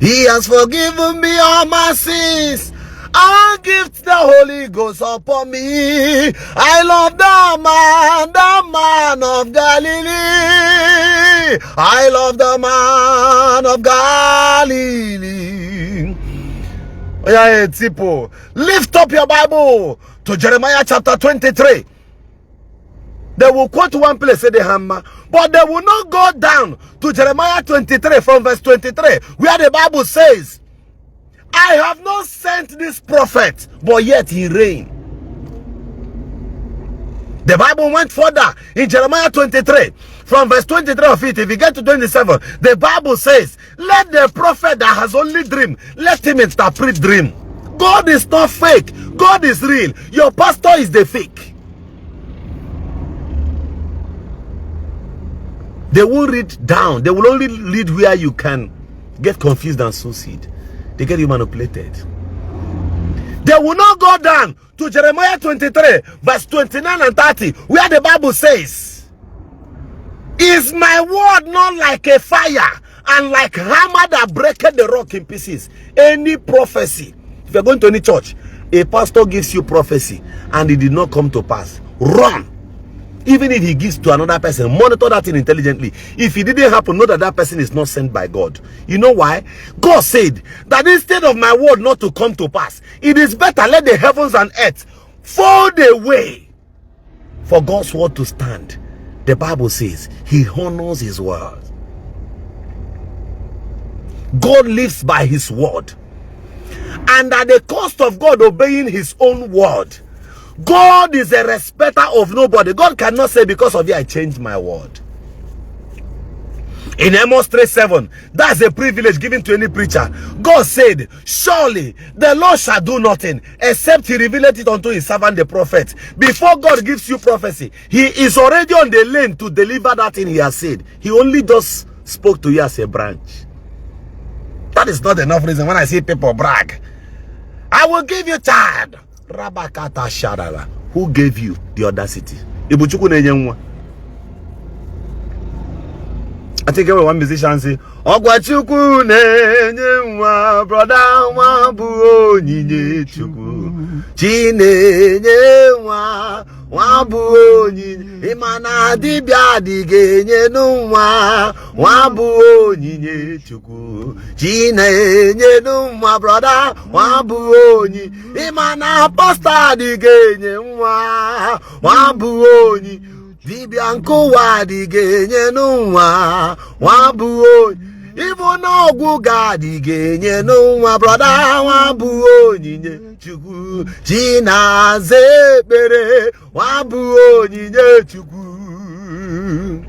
he has forgiven me all my sins, and gift the Holy Ghost upon me. I love the man of Galilee. I love the man of Galilee. Oh yeah, Tipo, lift up your Bible to Jeremiah chapter 23. They will quote one place, say the hammer, but they will not go down to Jeremiah 23 from verse 23, where the Bible says, I have not sent this prophet, but yet he reigned. The Bible went further in Jeremiah 23, from verse 23 of it. If you get to 27, the Bible says, let the prophet that has only dream, let him interpret dream. God is not fake. God is real. Your pastor is the fake. They won't read down. They will only read where you can get confused and sow seed. They get you manipulated. They will not go down to Jeremiah 23, verse 29 and 30, where the Bible says, is my word not like a fire and like hammer that breaketh the rock in pieces? Any prophecy, if you're going to any church, a pastor gives you prophecy and it did not come to pass, run. Even if he gives to another person, monitor that thing intelligently. If it didn't happen, know that that person is not sent by God. You know why? God said that instead of my word not to come to pass, it is better let the heavens and earth fold away for God's word to stand. The Bible says he honors his word. God lives by his word. And at the cost of God obeying his own word, God is a respecter of nobody. God cannot say because of you I changed my word. In Amos 3:7, that's a privilege given to any preacher. God said, surely the Lord shall do nothing except he revealed it unto his servant the prophet. Before God gives you prophecy, he is already on the lane to deliver that thing he has said. He only just spoke to you as a branch. That is not enough reason when I see people brag. I will give you child. Rabakata Shadala. Who gave you the audacity? I think one musician say, Ogwachuku nenyewa, brother wabu onyinye chuku. Chinenyewa, wabu onyinye. Imana dibia digenye nuwa, wabu onyinye chuku. Chinenye nuwa, brother wabu onyinye. Imana posta digenye nuwa, wabu onyinye. Dibianko wadi genye nuwa wabu even ogwu gadi genye nuwa brother wabu onyinye chukwu chinaze bere wabu onyinye chukwu.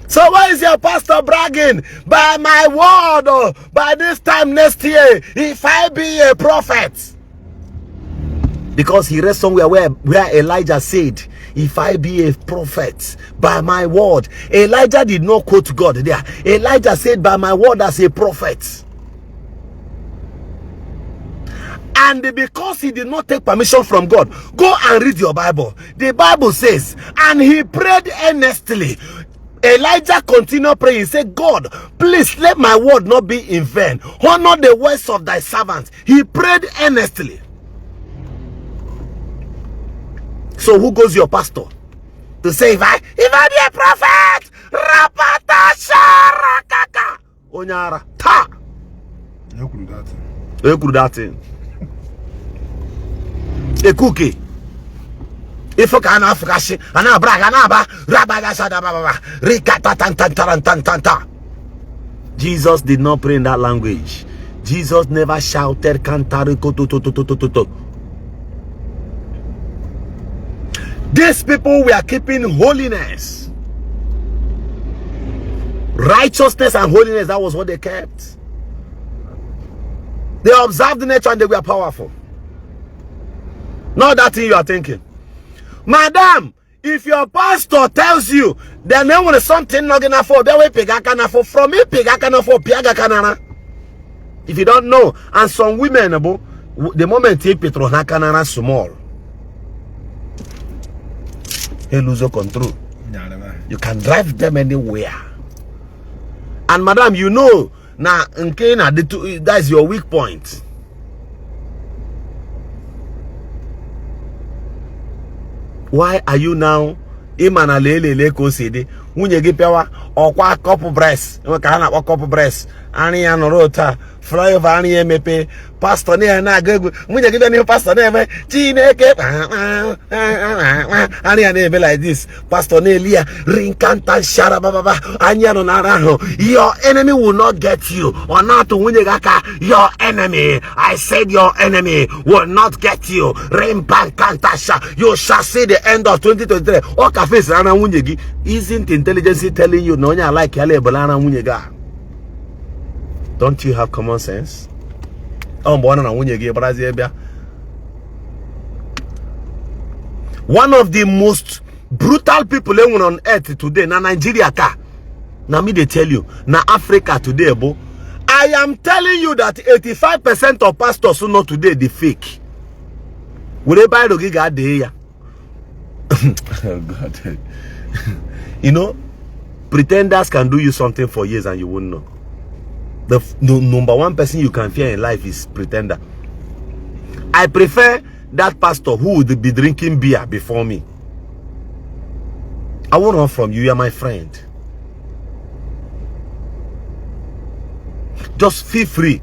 So why is your pastor bragging? By my word, by this time next year, if I be a prophet? Because he read somewhere where Elijah said, if I be a prophet, by my word. Elijah did not quote God there. Elijah said, by my word as a prophet. And because he did not take permission from God, go and read your Bible. The Bible says, and he prayed earnestly. Elijah continued praying. He said, God, please let my word not be in vain. Honor the words of thy servants. He prayed earnestly. So who goes your pastor? to say if I be a prophet, rapata sharakaka, onyara ta. You could do that. You could do that thing. A cookie. If you can have kashi, anabra, anaba, rabagashada baba, rikata tan. Jesus did not pray in that language. Jesus never shouted kantariko to. These people were keeping holiness. Righteousness and holiness, that was what they kept. They observed the nature and they were powerful. Not that thing you are thinking. Madam, if your pastor tells you that there was something not gonna for from me for piaga. If you don't know, and some women the moment they petro hakanana small, they lose your control. You can drive them anywhere. And madam, you know now that's your weak point. Why are you now imana lele ko sede nwunye gi pewa okwa couple breast ka na couple breast ani ya noro ta flyover ani emepe pastor na agegu nwunye gi be pastor na eme Chineke ani ya na eme like this pastor na elia rinkanta shara baba anya no na raho. Your enemy will not get you or not nwunye gaka. Your enemy, I said your enemy will not get you. Rimpankanta sha, you shall see the end of 2023. Oka face rana nwunye gi. Isn't intelligence telling you no nya like yale bolana nwunye ga? Don't you have common sense? One of the most brutal people on earth today, na Nigeria ka. Now me they tell you, na Africa today, bo. I am telling you that 85% of pastors who know today the fake. Will they buy the giga day? Oh God. You know, pretenders can do you something for years and you won't know. The number one person you can fear in life is pretender. I prefer that pastor who would be drinking beer before me. I won't run from you. You are my friend. Just feel free.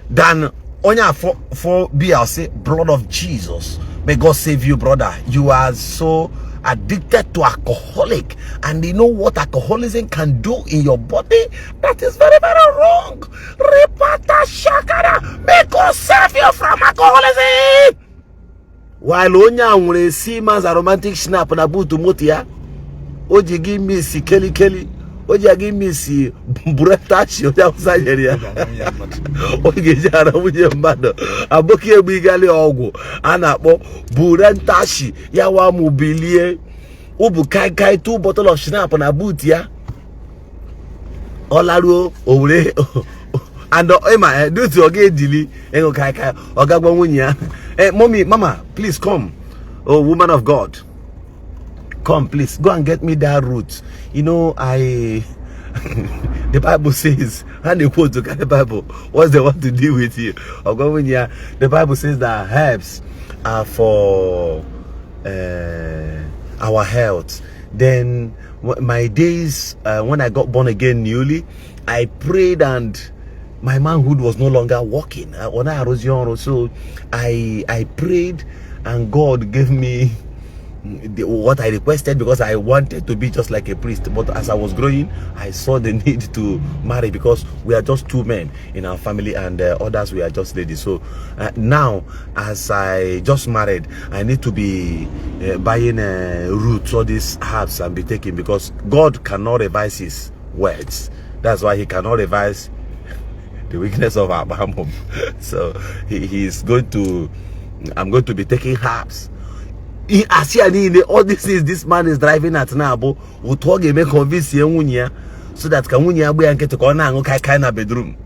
Than onya for beer, I'll say blood of Jesus. May God save you, brother. You are so addicted to alcoholic, and you know what alcoholism can do in your body. That is very, very wrong. Repata shakara. May God save you from alcoholism. While onya unre see man's a romantic snap na butu motia, oji give me si kelly. Oji give me si buretashi oja usajeria. Oji jara muje mbado. Aboki ebigali ogu. Anapo buretashi ya wa mobilie. Ubu kai 2 bottle of snap na boot ya. Olaru owre. And Emma do to oge dili engo kai ogagwa nwunya. Mommy, mama, please come. Oh, woman of God. Come, please. Go and get me that root. You know, the Bible says, and they quote to the Bible, what's they want to do with you? The Bible says that herbs are for our health. Then, my days, when I got born again newly, I prayed and my manhood was no longer working. When I was young, so I prayed and God gave me what I requested because I wanted to be just like a priest. But as I was growing, I saw the need to marry because we are just 2 men in our family and others we are just ladies. So now, as I just married, I need to be buying roots, all these herbs and be taking, because God cannot revise his words. That's why he cannot revise the weakness of Abraham. So he's going to, I'm going to be taking herbs. All this is this man is driving at now, but we talk make convince Wunya so that Wunya be and get to corner and kind of bedroom.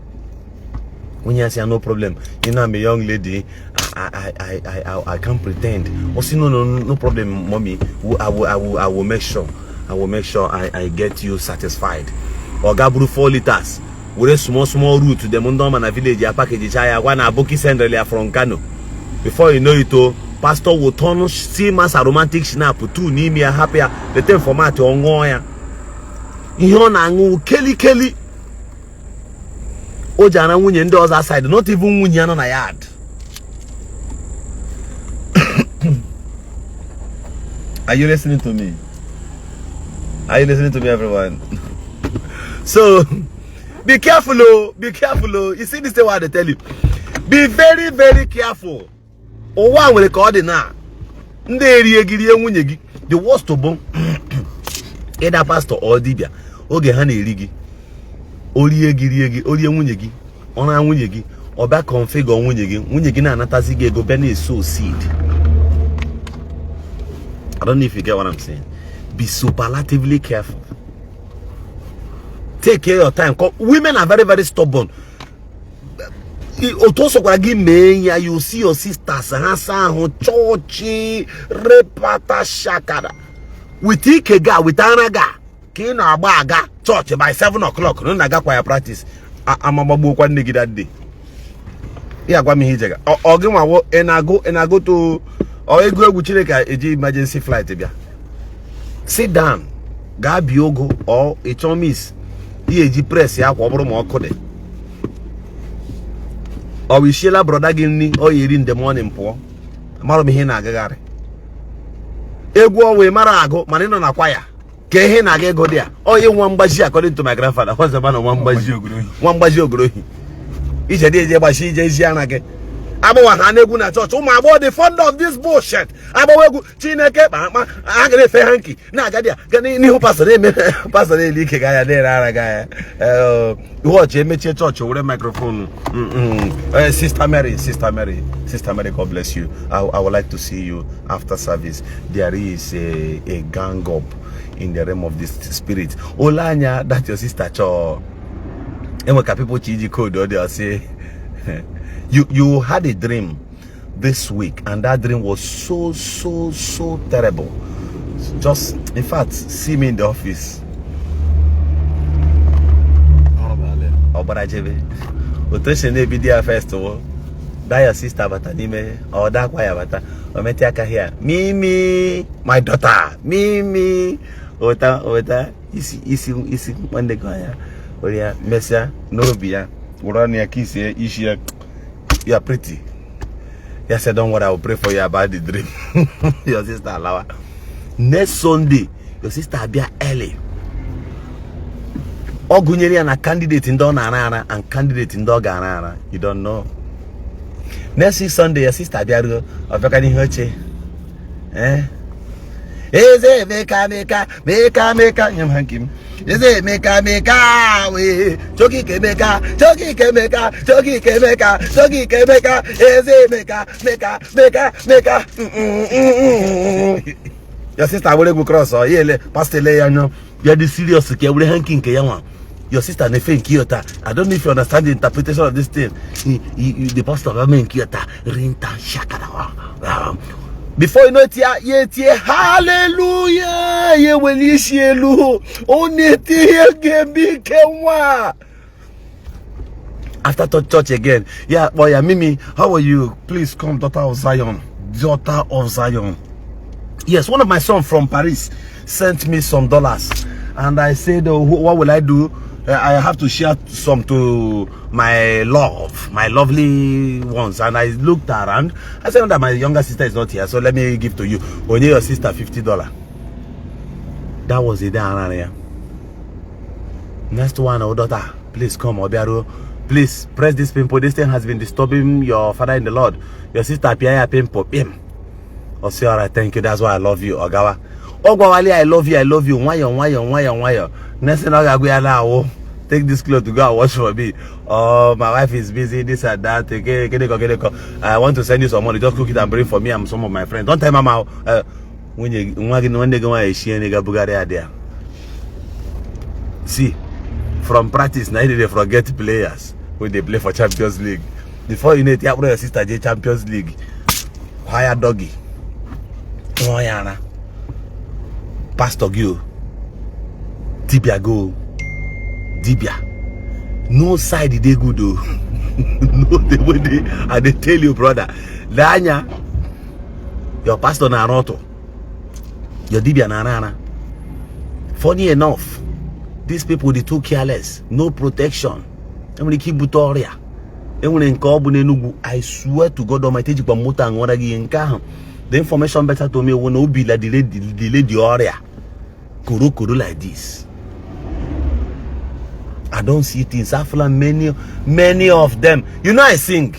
Wunya say no problem. You know, I'm a young lady. I can't pretend. Oh, see, no problem, mommy. I will make sure. I will make sure I get you satisfied. Or Gabru 4 liters. With a small route to the Mundom and a village, a package chaya, one a bookie send earlier from Kano. Before you know it, pastor will turn see mass romantic snap to name ya happy the thing format on ya ihe na angu keli o jana nwunye ndị other side, not even nwunye no na yard. Are you listening to me? Are you listening to me, everyone? So be careful, oh, be careful, oh. You see this thing what they tell you. Be very, very careful. O wa nwere ka ọ dị na ndị eriegiri nwunye gị, the worst to bon either pastor or dibia oge ha na-eri gị oriegiri orie nwunye gị ọna nwunye gị ọba configure nwunye gị na-anatazi gị ego bena sow seed. I don't know if you get what I'm saying. Be superlatively careful. Take care of your time. Women are very, very stubborn. You see your sisters churchy repata shakada with ikega with anaga kino abaga church by 7 o'clock. No naga choir practice. I'm a babu that day. Yeah, go me hijega. Or give my and I go to or I go with emergency flight. Sit down. Gabiogo or a chomis. EG press ya kwa mo kode. Or we share brother gini or you in the morning po. Maro mi hina agagare. Egwo we marago manino na kwaya. Ke hina agego dia. Oh you wambaji according to my grandfather. What's the man of wambaji ogorohi. Ije de je bashi je isi anake. Abo wa hanegu na church. Uma abo the fond of this bullshit. Abo wegu chineke ma agere fe hanky. Na agadia. Gani ni ho pastor like gaya de rara gaya. Watch emeche church with microphone. Sister Mary, God bless you. I would like to see you after service. There is a gang up in the realm of this spirit. Olanya, that your sister cho. And people chiji code or they say you had a dream this week and that dream was so terrible. Just in fact, see me in the office. Obarajebe. Traditionen Iri Festival. That your sister bata nime or that choir bata. Ometiaka here. Mimi, my daughter. Mimi. Ota. Isi one day choir. Oria Mesia no bia. Urania kisi Ishi. You are pretty. Yes, I don't worry. I will pray for you about the dream. Your sister Alawa. Next Sunday, your sister be early. Ogunyeri and a candidate in Donana and candidate in Doganana. You don't know. Next week Sunday, your sister be of Vakani Hoche. Eze meka yam hankim. Eze meka we choki kemeka eze meka. Your sister will go cross or yele pastor lay you are the serious ke we hanking ke yawan. Your sister ne fin kiota. I don't know if you understand the interpretation of this thing. The pastor of men kiota rinta shakada. Before you know it, hallelujah, ye will Ishi elu. After church again, yeah, boy, Mimi, how are you? Please come, daughter of Zion. Yes, one of my sons from Paris sent me some dollars, and I said, oh, what will I do? I have to share some to my lovely ones. And I looked around. I said that my younger sister is not here, so let me give to you. Only your sister $50. That was the day. Next one, oh daughter, please come, Obiaro. Please press this pimple. This thing has been disturbing your father in the Lord. Your sister Pia pimple. Oh, say alright, thank you. That's why I love you, Ogawa. Ogwawali, I love you. Why? Next thing I go allow. Take this clothes to go and wash for me. Oh, my wife is busy, this and that. I want to send you some money. Just cook it and bring for me and some of my friends. Don't tell mama. When they go Ishi and Bugari there. See, from practice, now they forget players when they play for Champions League. Before you know it, your sister J Champions League. Hire doggy. Oh, Yana. Pastor Gio. Tibia go. Dibia. No side they good though. No the way they tell you, brother. Lanya. Your pastor na roto. Your dibia na rana. Funny enough, these people they too careless. No protection. I swear to God Almighty, the information better to me when no be like delay the area. Kuru like this. I don't see things. I feel like many of them. You know I sing.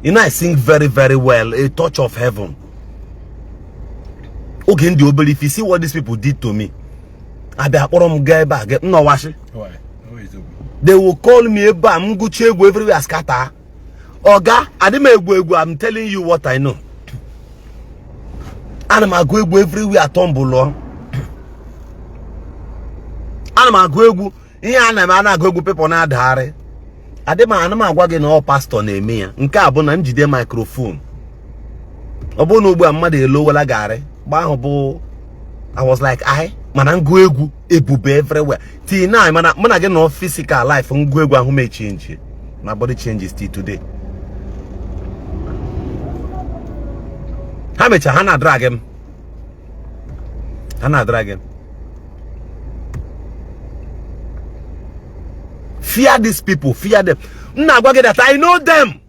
You know I sing very, very well. A touch of heaven. Okay, if you see what these people did to me, I be a guy back. No wash it. Why? They will call me a bam gucci everywhere scatter. Oga, I'm telling you what I know. And I'm go everywhere tumble. And I'm go I go people na dare. I'm going to pastor name me. Nka abona njide microphone. Obo no gba mmade low wala gare. I was like, man, go ebube everywhere. Till now, man, I get no physical life. Go who may change. My body changes till today. How much Hannah drag him? Hannah drag him. Fear these people, fear them. Now go get that. I know them.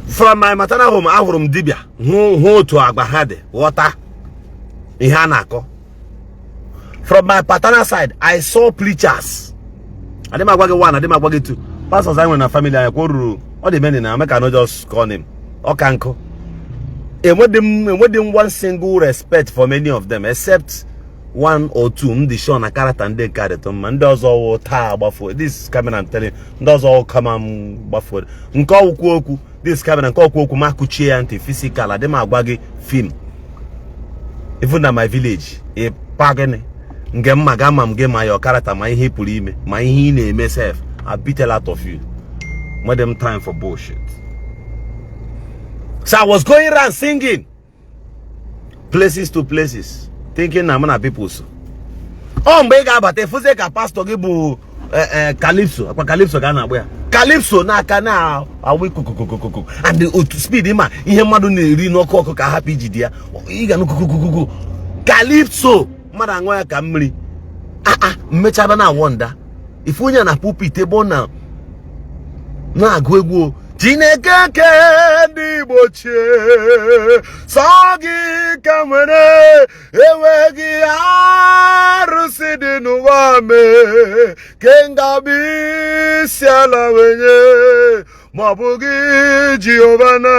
From my maternal home, I'm from Dibia. Who to Agbahade, water. Ihanako. From my paternal side, I saw preachers. I didn't go one, I didn't go two. Pastors I went a family, I go all the men in America, not just call him. Okanko. And with them one single respect for many of them, except one or two. The show na character and they carry them. And those all tie before this coming and telling. Those all come and before. Nko this coming and call makuchi anti physical. I dem agwagi film. Even at my village, a pagane. Ngem magama mgema your character. My he pulime. My he name myself. I beat a lot of you. More them time for bullshit. So I was going around singing places to places, thinking I'm gonna people so. Oh, mbega but if you ka pastor gibu calypso, calypso gana where calypso na kana awi kuku and the speed ima ihe madu na eri no koko ka happy jidia iga no kuku calypso madu anwa ka mmiri mmecha na wonder if onye na pulpit ebo na agụ egwu Chineke ke Ndi Igbo chie Sagi kamere ewegi arụsị dị n'ụwa me kenga bisiala wenye maọbụ gị Jehova na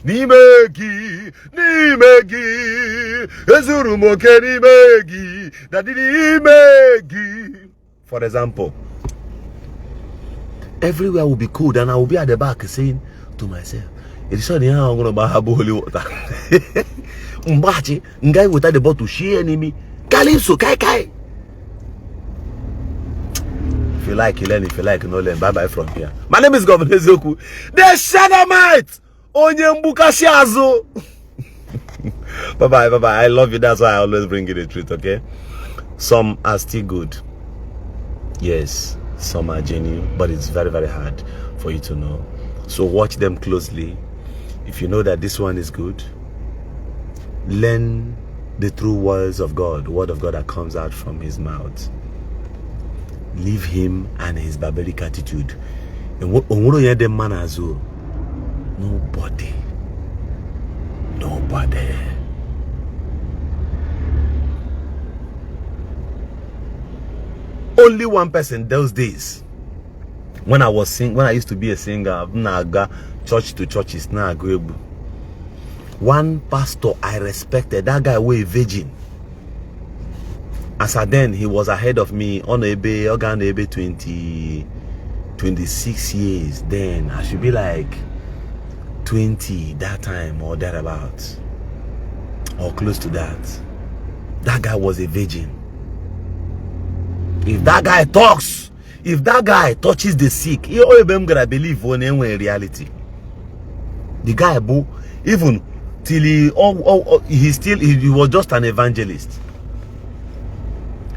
n'ime gị ezuru m oke n'ime gị na dị n'ime gị. For example, everywhere will be cold and I will be at the back saying to myself, it's sunny how I'm gonna buy holy water. Mbachi, guy without the bottle, she enemy. Calypso, kai. If you like, you learn. If you like, you no learn. Bye from here. My name is Governor Zoku. The Shadamite! Onyembuka Shiazo. Bye. I love you. That's why I always bring you the truth, okay? Some are still good. Yes. Some are genuine, but it's very, very hard for you to know. So watch them closely. If you know that this one is good, learn the true words of God, the word of God that comes out from his mouth. Leave him and his barbaric attitude. And what the man as well? Nobody. Only one person those days. When I used to be a singer, church to churches, now agreeable. One pastor I respected, that guy was a virgin. As I then he was ahead of me on ebe 26 years. Then I should be like 20 that time or thereabouts, or close to that. That guy was a virgin. If that guy talks, if that guy touches the sick, you all gonna believe on in reality. The guy, even till he was just an evangelist.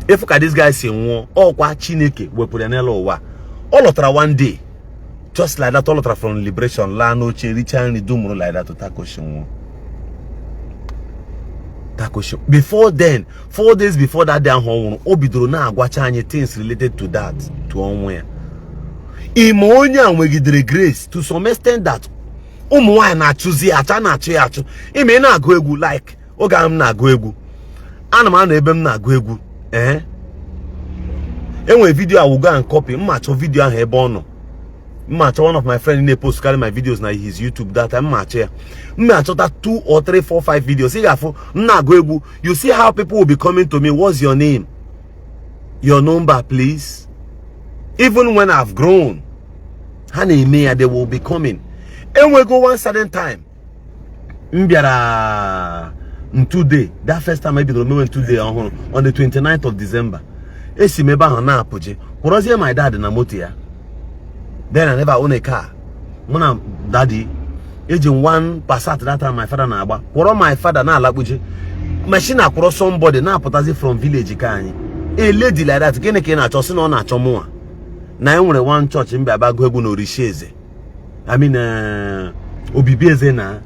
If this guy say one, kwa Chineke we put an all of one day, Just like that, all of from liberation, la no che richan dumuro like that to Takoshin. Before then, 4 days before that damn home, Obidro na agwachanye things related to that, to onwe. Imonya we grace to some extent that why na chuzi acha na achu. Ime na agụ egwu like oga m na agụ egwu. Ana m na ebe m na agụ egwu. Enwe video I will go and copy. Mmacho video ahụ ebe ono. Mmacho one of my friends in the post carry my videos na his YouTube that time mmacho. Mmacho that 2 or 3 4 5 videos. See gafo na agụ egwu. You see how people will be coming to me. What's your name? Your number, please. Even when I've grown, they will be coming. And we go one certain time. Today, that first time maybe the moment today on the 29th of December. Esi meba hana apoje. Was here my dad in Amotia. Then I never own a car. Mona daddy, aging 1 Passat that time my father na aba. Koro my father na alabuje. Machine across somebody na potazi from village kani. A lady like that gene ke na chosi no na chomoa. Na enwere one church mbe abago egwu no risheze. I mean obibieze na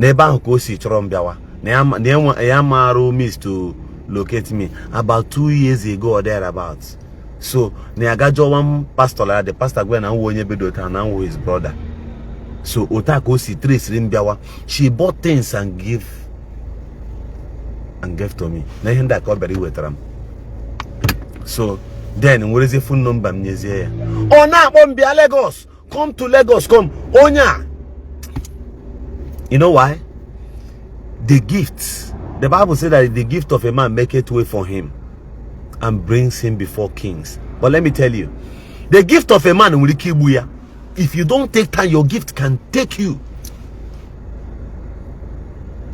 ebe ahụ ka o si chọrọ mbịawa. Na ya maru miss to locate me about 2 years ago or thereabouts. So na agajo one pastor like the pastor gwe na onye bedota na his brother. So ota ka o si trace mbịawa. She bought things and gave to me. Na ihe nda ka obere wetara m. So then where is the phone number mnyezie? Oh na bombia Lagos. Come to Lagos, come. Onya. You know why? The gifts. The Bible said that the gift of a man maketh way for him and brings him before kings. But let me tell you, the gift of a man will kill you. If you don't take time, your gift can take you.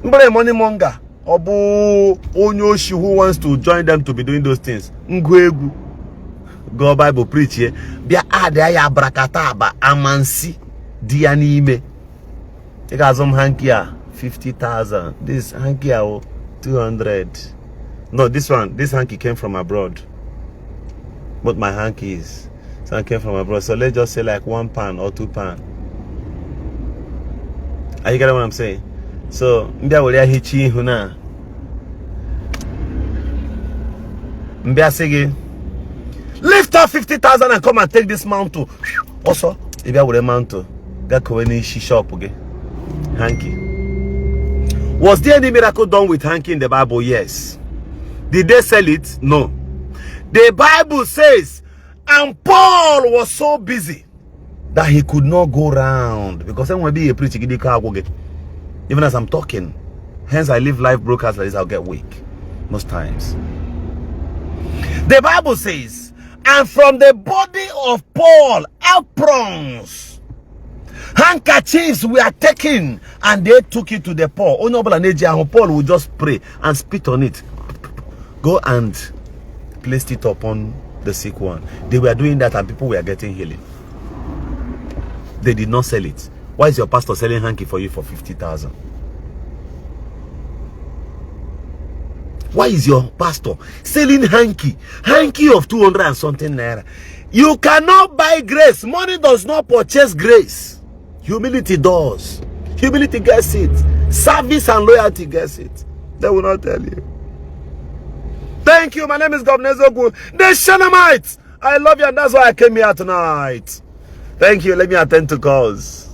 Mbre money monga. Obu onyoshi who wants to join them to be doing those things. Ngwegu. Go Bible preach here. Bia ade ya brakata ba amansi dia n'ime. Take some hanky 50,000. This hanky 200. No, this hanky came from abroad. But my hankies, some came from abroad. So let's just say like £1 or £2. Are you getting what I'm saying? So mbia wole hichi huna. Mbia sege. Lift up 50,000 and come and take this mantle. Also, if you have a mantle, that can Ishi shop again. Hanky. Was there any miracle done with hanky in the Bible? Yes. Did they sell it? No. The Bible says, and Paul was so busy that he could not go round. Because I'm going to be a preacher. Even as I'm talking, hence I live live broadcast like this, I'll get weak. Most times. The Bible says, and from the body of Paul, aprons, handkerchiefs were taken, and they took it to the poor. Paul would just pray and spit on it. Go and placed it upon the sick one. They were doing that, and people were getting healing. They did not sell it. Why is your pastor selling hanky for you for 50,000? Why is your pastor selling hanky of 200 and something naira? You cannot buy grace. Money does not purchase grace. Humility does. Humility gets it. Service and loyalty gets it. They will not tell you. Thank you. My name is Governor Zogu, the Shanamites. I love you, and that's why I came here tonight. Thank you. Let me attend to calls.